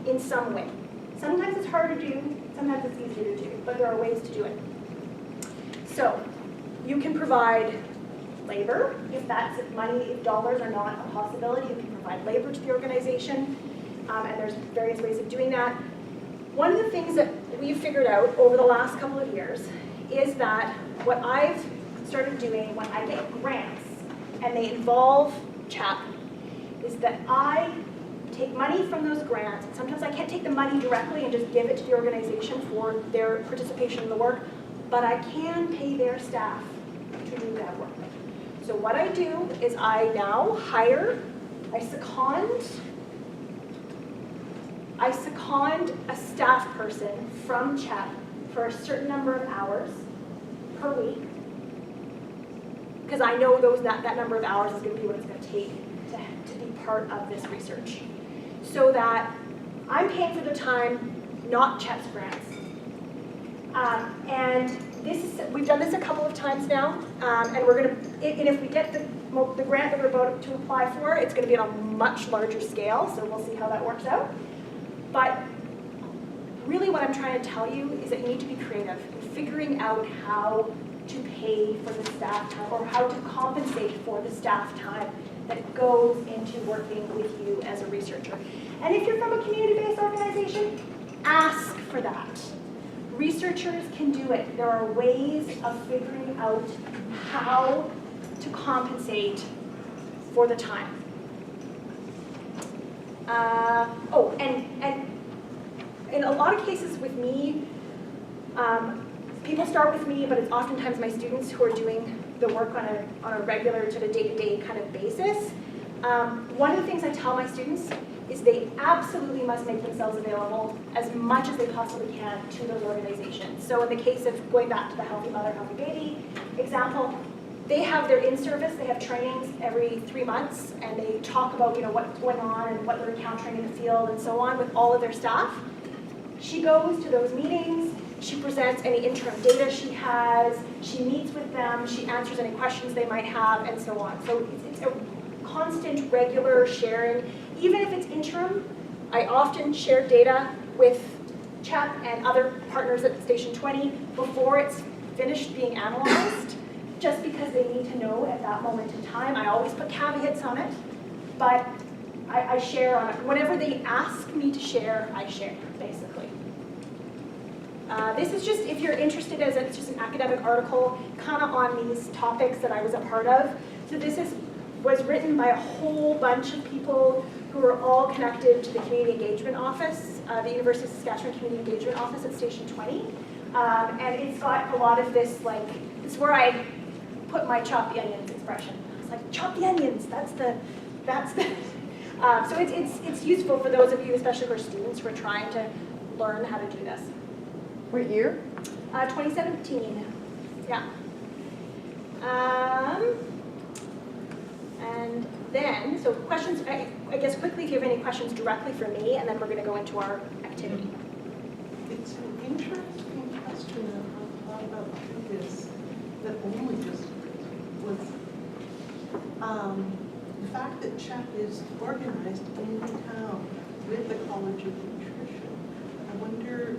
in some way. Sometimes it's hard to do, sometimes it's easier to do, but there are ways to do it. So you can provide labor, if dollars are not a possibility, you can provide labor to the organization, and there's various ways of doing that. One of the things that we've figured out over the last couple of years is that what I've started doing when I get grants and they involve CHAP is that I take money from those grants. And sometimes I can't take the money directly and just give it to the organization for their participation in the work, but I can pay their staff to do that work. So what I do is I now I second a staff person from CHEP for a certain number of hours per week, because I know that number of hours is going to be what it's going to take to be part of this research. So that I'm paying for the time, not CHEP's grants. And we've done this a couple of times now, and we're going to, and if we get the grant that we're about to apply for, it's going to be on a much larger scale, so we'll see how that works out. But really what I'm trying to tell you is that you need to be creative in figuring out how to pay for the staff time or how to compensate for the staff time that goes into working with you as a researcher. And if you're from a community-based organization, ask for that. Researchers can do it. There are ways of figuring out how to compensate for the time. And in a lot of cases with me, people start with me, but it's oftentimes my students who are doing the work on a regular sort of day-to-day kind of basis. One of the things I tell my students is they absolutely must make themselves available as much as they possibly can to those organizations. So in the case of going back to the Healthy Mother, Healthy Baby example, they have their in-service, they have trainings every 3 months, and they talk about what's going on and what they're encountering in the field and so on with all of their staff. She goes to those meetings, she presents any interim data she has, she meets with them, she answers any questions they might have, and so on. So it's a constant, regular sharing. Even if it's interim, I often share data with CHEP and other partners at Station 20 before it's finished being analyzed, just because they need to know at that moment in time. I always put caveats on it, but I share on it. Whenever they ask me to share, I share, basically. This is just, if you're interested, it's just an academic article kind of on these topics that I was a part of. So this was written by a whole bunch of people who are all connected to the Community Engagement Office, the University of Saskatchewan Community Engagement Office at Station 20. And it's got a lot of this, it's where I put my chop the onions expression. It's like, chop the onions, that's the. So it's useful for those of you, especially for students who are trying to learn how to do this. What year? 2017, yeah. And then, so questions, I guess quickly if you have any questions directly for me, and then we're going to go into our activity. It's an interesting question that I thought about this that only just was the fact that CHEP is organized in town with the College of Nutrition. I wonder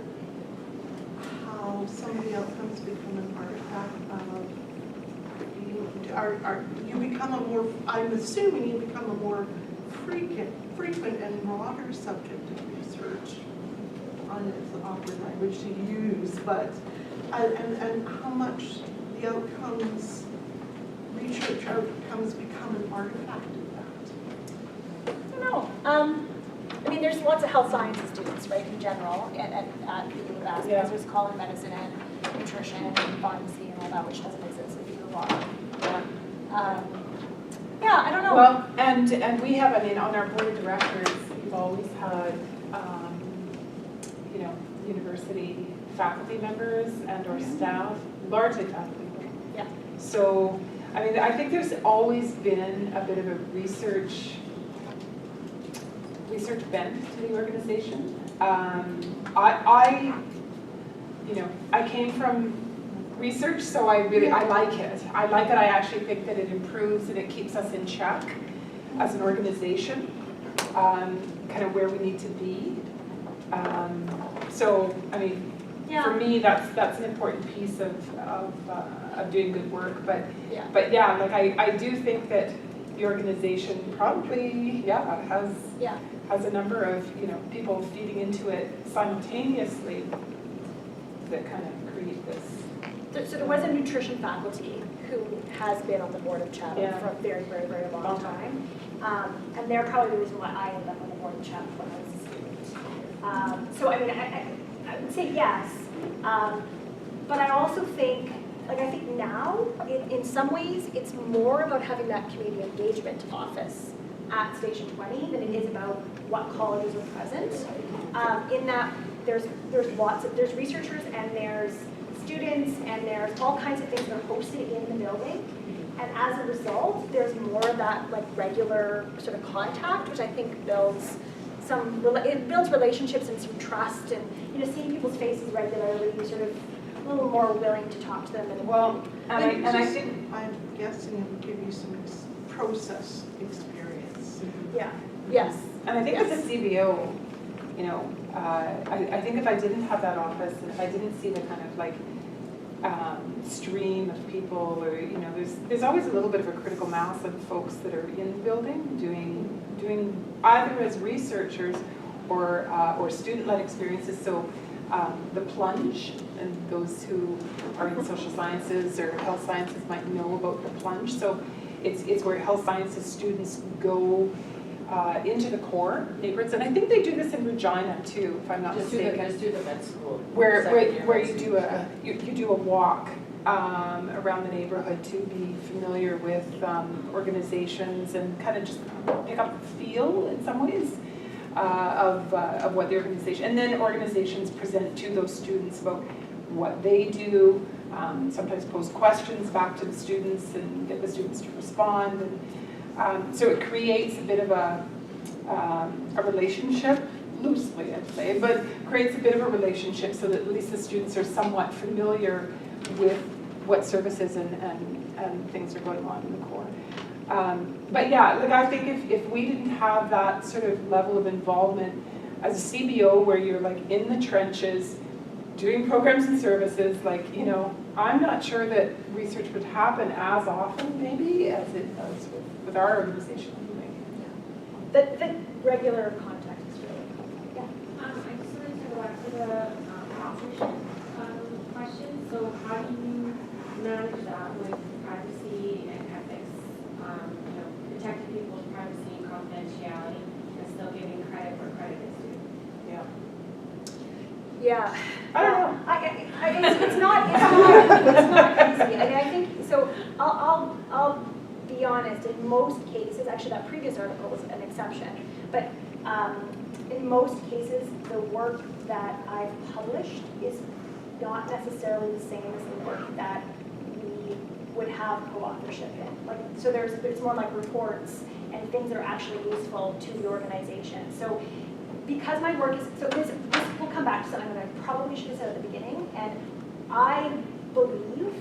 how some of the outcomes become an artifact of you become a more, I'm assuming you become a more frequent and broader subject of research on its awkward language to use, but and how much the outcomes, research outcomes become an artifact of that. I don't know. I mean, there's lots of health sciences students, right, in general, at the university, because there's college medicine and nutrition and pharmacy and all that, which doesn't exist if you do a lot. Yeah, I don't know. Well, and we have, on our board of directors, we've always had, university faculty members and or staff, largely faculty members. Yeah. So, I think there's always been a bit of a research bent to the organization. I came from research, so I like it. I like it. I actually think that it improves and it keeps us in check as an organization, kind of where we need to be. For me, that's an important piece of doing good work. But I do think that the organization probably has a number of people feeding into it simultaneously that kind of create this. So there was a nutrition faculty who has been on the board of Chatham Yeah. for a very, very, very long time. And they're probably the reason why I ended up on the board of Chatham when I was a student. So I mean, I would say yes, but I also think, like I think now, in some ways, it's more about having that community engagement office at Station 20 than it is about what colleges are present. In that, there's researchers and there's students and there's all kinds of things that are hosted in the building. And as a result, there's more of that like regular sort of contact, which I think builds relationships and some trust, and seeing people's faces regularly, you're sort of a little more willing to talk to them. And I think I'm guessing it would give you some process experience. Yeah. Yes. And I think as a CBO, I think if I didn't have that office and if I didn't see the kind of like stream of people, or there's always a little bit of a critical mass of folks that are in the building doing either as researchers or student-led experiences. So the plunge, and those who are in social sciences or health sciences might know about the plunge. So it's where health sciences students go into the core neighborhoods, and I think they do this in Regina too, if I'm not mistaken. Just do the med school. Where you do a walk around the neighborhood to be familiar with organizations and kind of just pick up the feel in some ways of what the organization, and then organizations present to those students about what they do, sometimes pose questions back to the students and get the students to respond. And so it creates a bit of a relationship, loosely I'd say, but creates a bit of a relationship so that at least the students are somewhat familiar with what services and things are going on in the core. But yeah, like I think if we didn't have that sort of level of involvement as a CBO where you're like in the trenches, doing programs and services, like, I'm not sure that research would happen as often maybe as it does with our organization. The regular contact is really important. Yeah. I just wanted to go back to the authorship question. So how do you manage that with privacy and ethics, protecting people's privacy and confidentiality and still giving credit where credit is due? Yeah. Yeah. I don't know. It's not easy. I mean, I think so. I'll be honest. In most cases, actually, that previous article was an exception. But in most cases, the work that I've published is not necessarily the same as the work that we would have co-authorship in. Like, so there's more like reports and things that are actually useful to the organization. So because my work is, so this will come back to something that I probably should have said at the beginning, and I believe,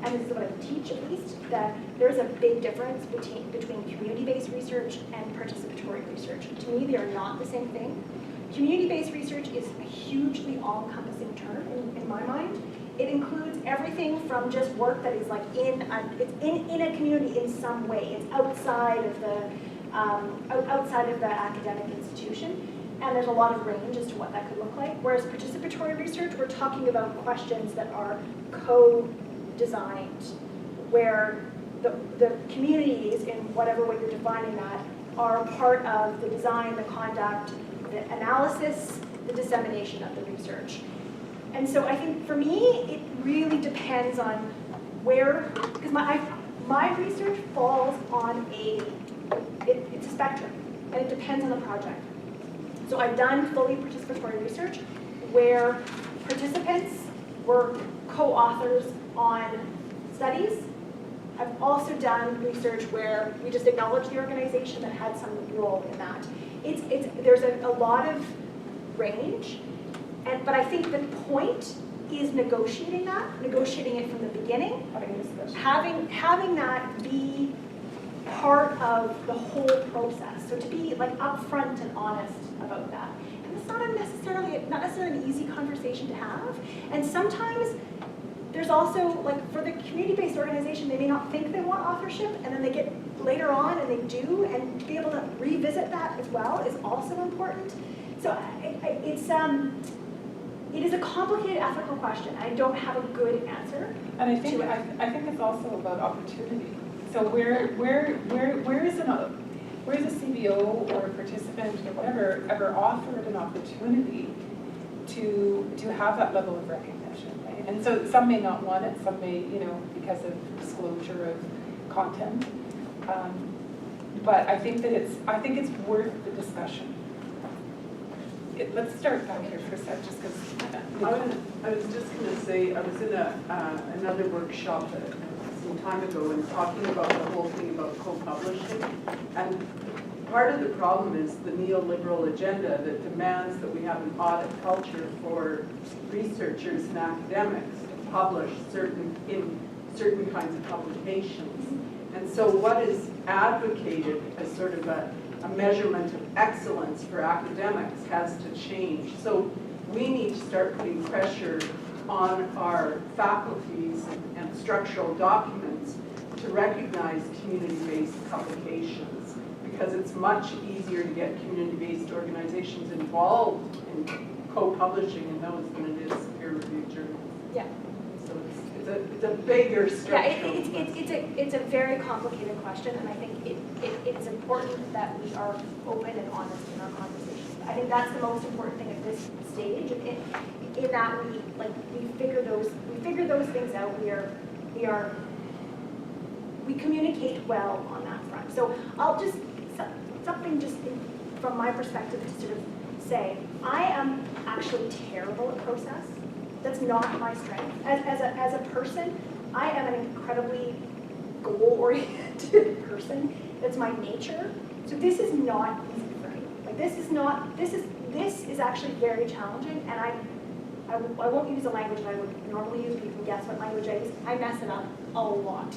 and this is what I teach at least, that there's a big difference between community-based research and participatory research. To me, they are not the same thing. Community-based research is a hugely all-encompassing term in my mind. It includes everything from just work that is like in a community in some way. It's outside of the academic institution. And there's a lot of range as to what that could look like. Whereas participatory research, we're talking about questions that are co-designed, where the communities, in whatever way you're defining that, are part of the design, the conduct, the analysis, the dissemination of the research. And so I think for me, it really depends on where, because my research falls on it's a spectrum, and it depends on the project. So I've done fully participatory research where participants were co-authors on studies. I've also done research where we just acknowledge the organization that had some role in that. There's a lot of range, but I think the point is negotiating it from the beginning, having that be part of the whole process. So to be like upfront and honest about that. And it's not necessarily an easy conversation to have. And sometimes there's also, like for the community-based organization, they may not think they want authorship, and then they get later on and they do, and to be able to revisit that as well is also important. So it is a complicated ethical question. I don't have a good answer. And I think, to it. I think it's also about opportunity. So where is a CBO or a participant or whatever ever offered an opportunity to have that level of recognition, right? And so some may not want it, some may, because of disclosure of content. But I think that it's worth the discussion. Let's start back here for a sec, just because. I was just going to say, I was in another workshop some time ago and talking about the whole thing about co-publishing. And part of the problem is the neoliberal agenda that demands that we have an audit culture for researchers and academics to publish in certain kinds of publications. And so what is advocated as sort of a measurement of excellence for academics has to change. So we need to start putting pressure on our faculties and structural documents to recognize community-based publications, because it's much easier to get community-based organizations involved in co-publishing in those than it is peer-reviewed journals. Yeah. So it's a bigger structural. It's a very complicated question, and I think it is important that we are open and honest in our conversations. I think that's the most important thing at this stage. In that we figure those things out. We communicate well on that front. So I'll just something from my perspective to sort of say, I am actually terrible at process. That's not my strength. As a person, I am an incredibly goal-oriented person. That's my nature. So this is not easy for me. This is actually very challenging, and I won't use the language that I would normally use, but you can guess what language I use. I mess it up a lot.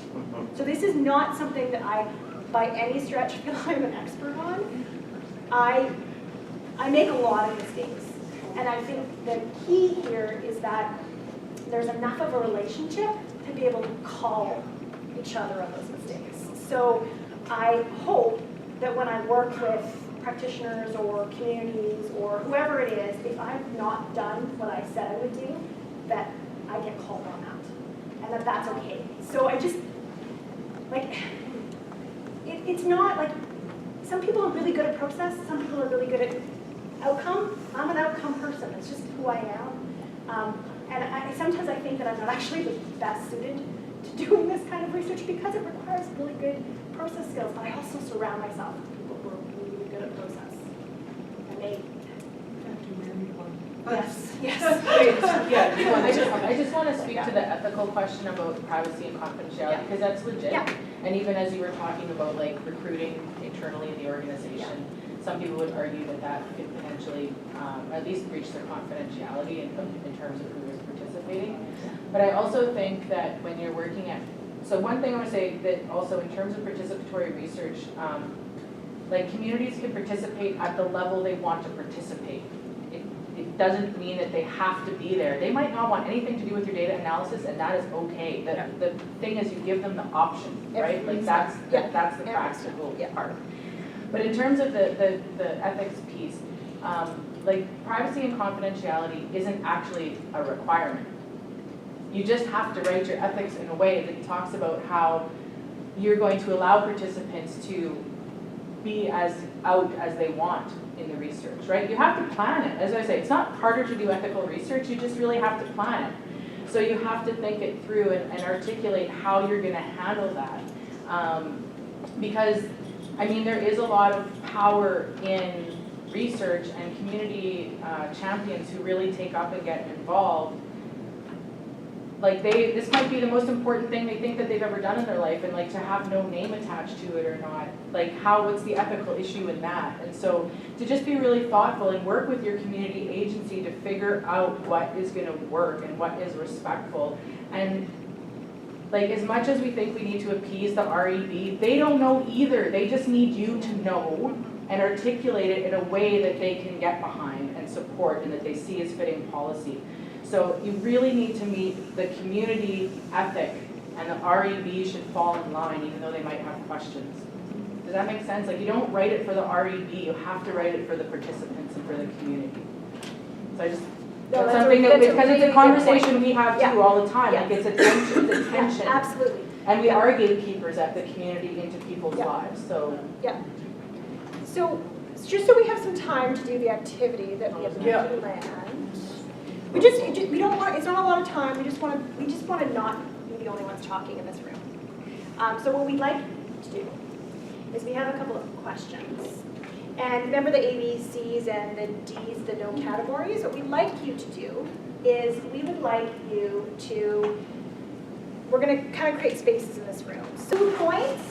So this is not something that I, by any stretch, feel I'm an expert on. I make a lot of mistakes. And I think the key here is that there's enough of a relationship to be able to call each other on those mistakes. So I hope that when I work with practitioners or communities or whoever it is, if I've not done what I said I would do, that I get called on that. And that's okay. So I just, it's not like, some people are really good at process, some people are really good at outcome. I'm an outcome person. It's just who I am. And sometimes I think that I'm not actually the best suited to doing this kind of research because it requires really good process skills. But I also surround myself with people who are really, really good at process. And they Yes. I just want to speak to the ethical question about privacy and confidentiality, because that's legit. Yeah. And even as you were talking about recruiting internally in the organization, some people would argue that could potentially at least breach their confidentiality in terms of who is participating. But I also think that when you're working at, so one thing I want to say that also in terms of participatory research, communities can participate at the level they want to participate. It doesn't mean that they have to be there. They might not want anything to do with your data analysis, and that is okay. The thing is, you give them the option, right? That's the practical part. But in terms of the ethics piece, privacy and confidentiality isn't actually a requirement. You just have to write your ethics in a way that talks about how you're going to allow participants to be as out as they want in the research, right? You have to plan it. As I say, it's not harder to do ethical research, you just really have to plan it. So you have to think it through and articulate how you're going to handle that. Because, there is a lot of power in research, and community champions who really take up and get involved. This might be the most important thing they think that they've ever done in their life, and to have no name attached to it or not, what's the ethical issue in that? And so to just be really thoughtful and work with your community agency to figure out what is going to work and what is respectful. And as much as we think we need to appease the REB, they don't know either. They just need you to know and articulate it in a way that they can get behind and support and that they see as fitting policy. So you really need to meet the community ethic, and the REB should fall in line even though they might have questions. Does that make sense? You don't write it for the REB, you have to write it for the participants and for the community. So No, It's that's something that, that's a because it's really a good point. conversation we have Yeah. too all the time, Yeah. like it's a tension, it's a Yeah, tension. absolutely. And we are gatekeepers at the community into people's Yeah. lives, so. So, just so we have some time to do the activity that we have planned. We don't want, it's not a lot of time, we just want to not be the only ones talking in this room. So what we'd like to do is we have a couple of questions. And remember the ABCs and the Ds, the no categories? What we'd like you to do is we would like you to, we're going to kind of create spaces in this room. So 2 points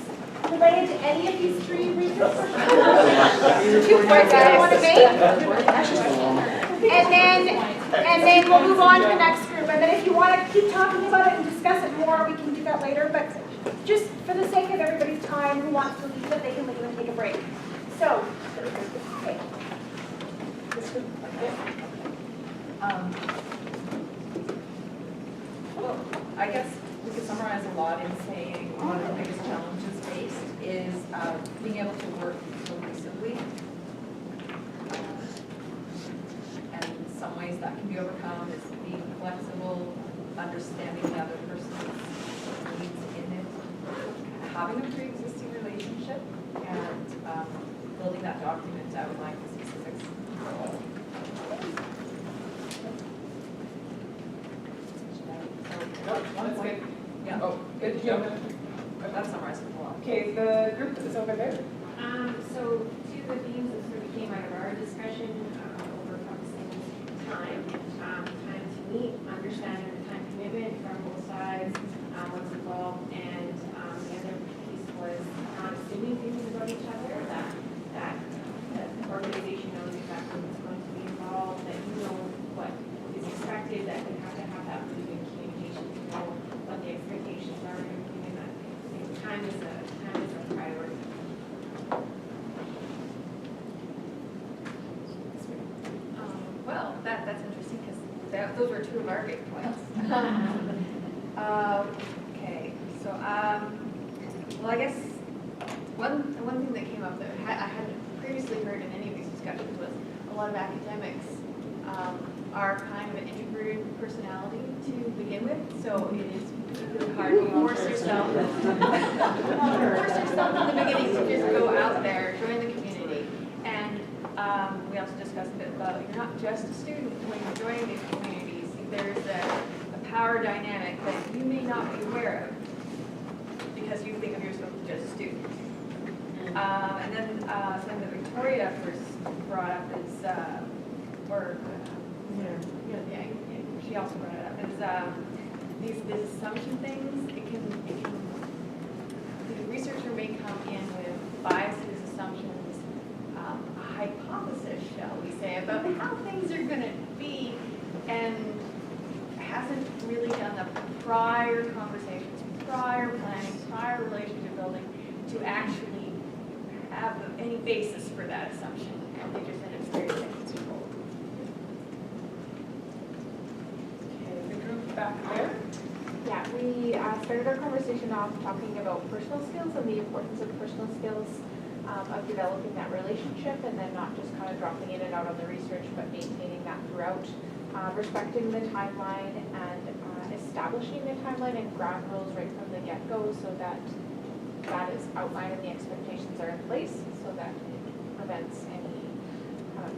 related to any of these 3 research questions. 2 points that I want to make. And then we'll move on to the next group. And then if you want to keep talking about it and discuss it more, we can do that later. But just for the sake of everybody's time, who wants to leave it, they can leave and take a break. So, okay. Well, I guess we could summarize a lot in saying one of the biggest challenges faced is being able to work cohesively. And in some ways that can be overcome is being flexible, understanding the other person's needs in it, having a pre-existing relationship, and building that document to outline the specifics. That's good. Yeah. Oh, good job. That summarizes a lot. Okay, the group that's over there. So 2 of the themes that sort of came out of our discussion over time to meet, understanding the time commitment from both sides, what's involved, and the other piece was not assuming things about each other, that the organization knows exactly what's going to be involved, that you know what is expected, that you have to have that really good communication to know what the expectations are, and everything, and that time is a priority. Well, that's interesting because those were 2 of our big points. Okay, so well, I guess one thing that came up that I hadn't previously heard in any of these discussions was a lot of academics are kind of an introverted personality to begin with, so it is really hard to force yourself in the beginning to just go out there, join the community, and we also discussed a bit about you're not just a student when you're joining these communities. There's a power dynamic that you may not be aware of because you think of yourself as just a student. And then something that Victoria first brought up is, she also brought it up, is these assumption things. It can the researcher may come in with biases, assumptions, a hypothesis, shall we say, about how things are going to be, and hasn't really done the prior conversations, prior planning, prior relationship building to actually have any basis for that assumption. They just end up stereotyping people. Okay, the group back there. Yeah, we started our conversation off talking about personal skills and the importance of personal skills of developing that relationship, and then not just kind of dropping in and out on the research, but maintaining that throughout, respecting the timeline and establishing the timeline and ground rules right from the get-go so that that is outlined and the expectations are in place so that it prevents any kind of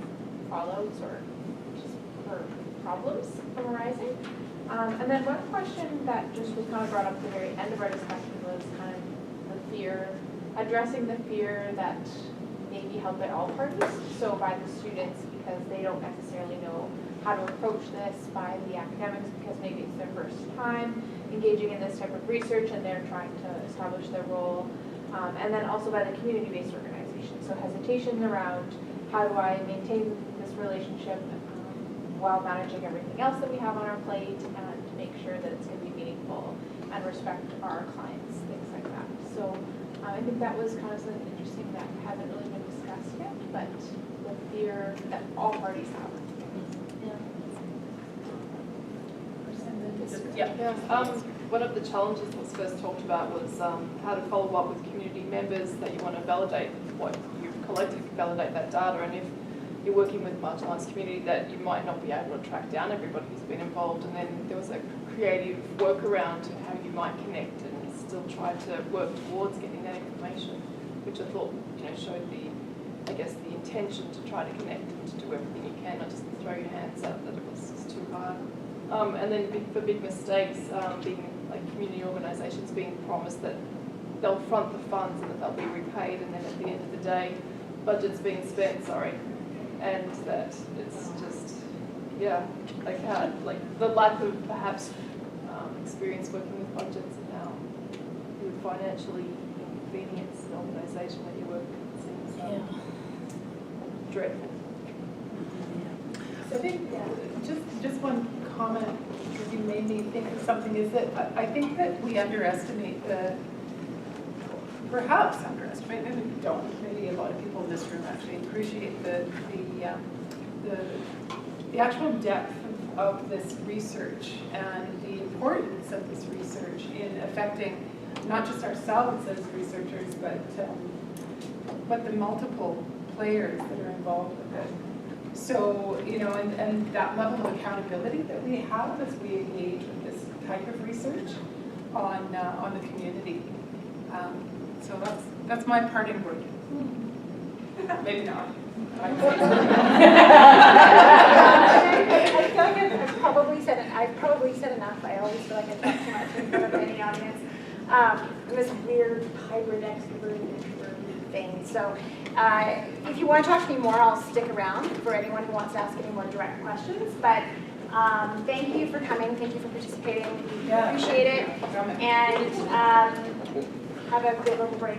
fallouts or just or problems from arising. And then one question that just was kind of brought up at the very end of our discussion was kind of the fear, addressing the fear that may be held by all parties, so by the students because they don't necessarily know how to approach this, by the academics because maybe it's their first time engaging in this type of research and they're trying to establish their role, and then also by the community-based organization. So hesitations around how do I maintain this relationship while managing everything else that we have on our plate and to make sure that it's going to be meaningful and respect our clients, things like that. So I think that was kind of something interesting that hasn't really been discussed yet, but the fear that all parties have. Yeah. One of the challenges that was first talked about was how to follow up with community members that you want to validate what you've collected, validate that data, and if you're working with marginalised community that you might not be able to track down everybody who's been involved, and then there was a creative workaround to how you might connect and still try to work towards getting that information, which I thought, showed the intention to try to connect and to do everything you can, not just throw your hands up that it was just too hard. And then for big mistakes, being like community organisations being promised that they'll front the funds and that they'll be repaid, and then at the end of the day, budget's being spent, and that it's just, like the lack of perhaps experience working with budgets and how you would financially inconvenience an organisation that you work with seems dreadful. So I think just one comment, because you made me think of something, is that I think that we underestimate perhaps underestimate, maybe we don't, maybe a lot of people in this room actually appreciate the actual depth of this research and the importance of this research in affecting not just ourselves as researchers, but the multiple players that are involved with it. So, and that level of accountability that we have as we engage with this type of research on the community. So that's my parting word. Maybe not. I feel like I've probably said enough. I always feel like I talk too much in front of any audience. This weird hybrid extroverted introvert thing. So if you want to talk to me more, I'll stick around for anyone who wants to ask any more direct questions. But thank you for coming. Thank you for participating. We appreciate it. And have a good little break.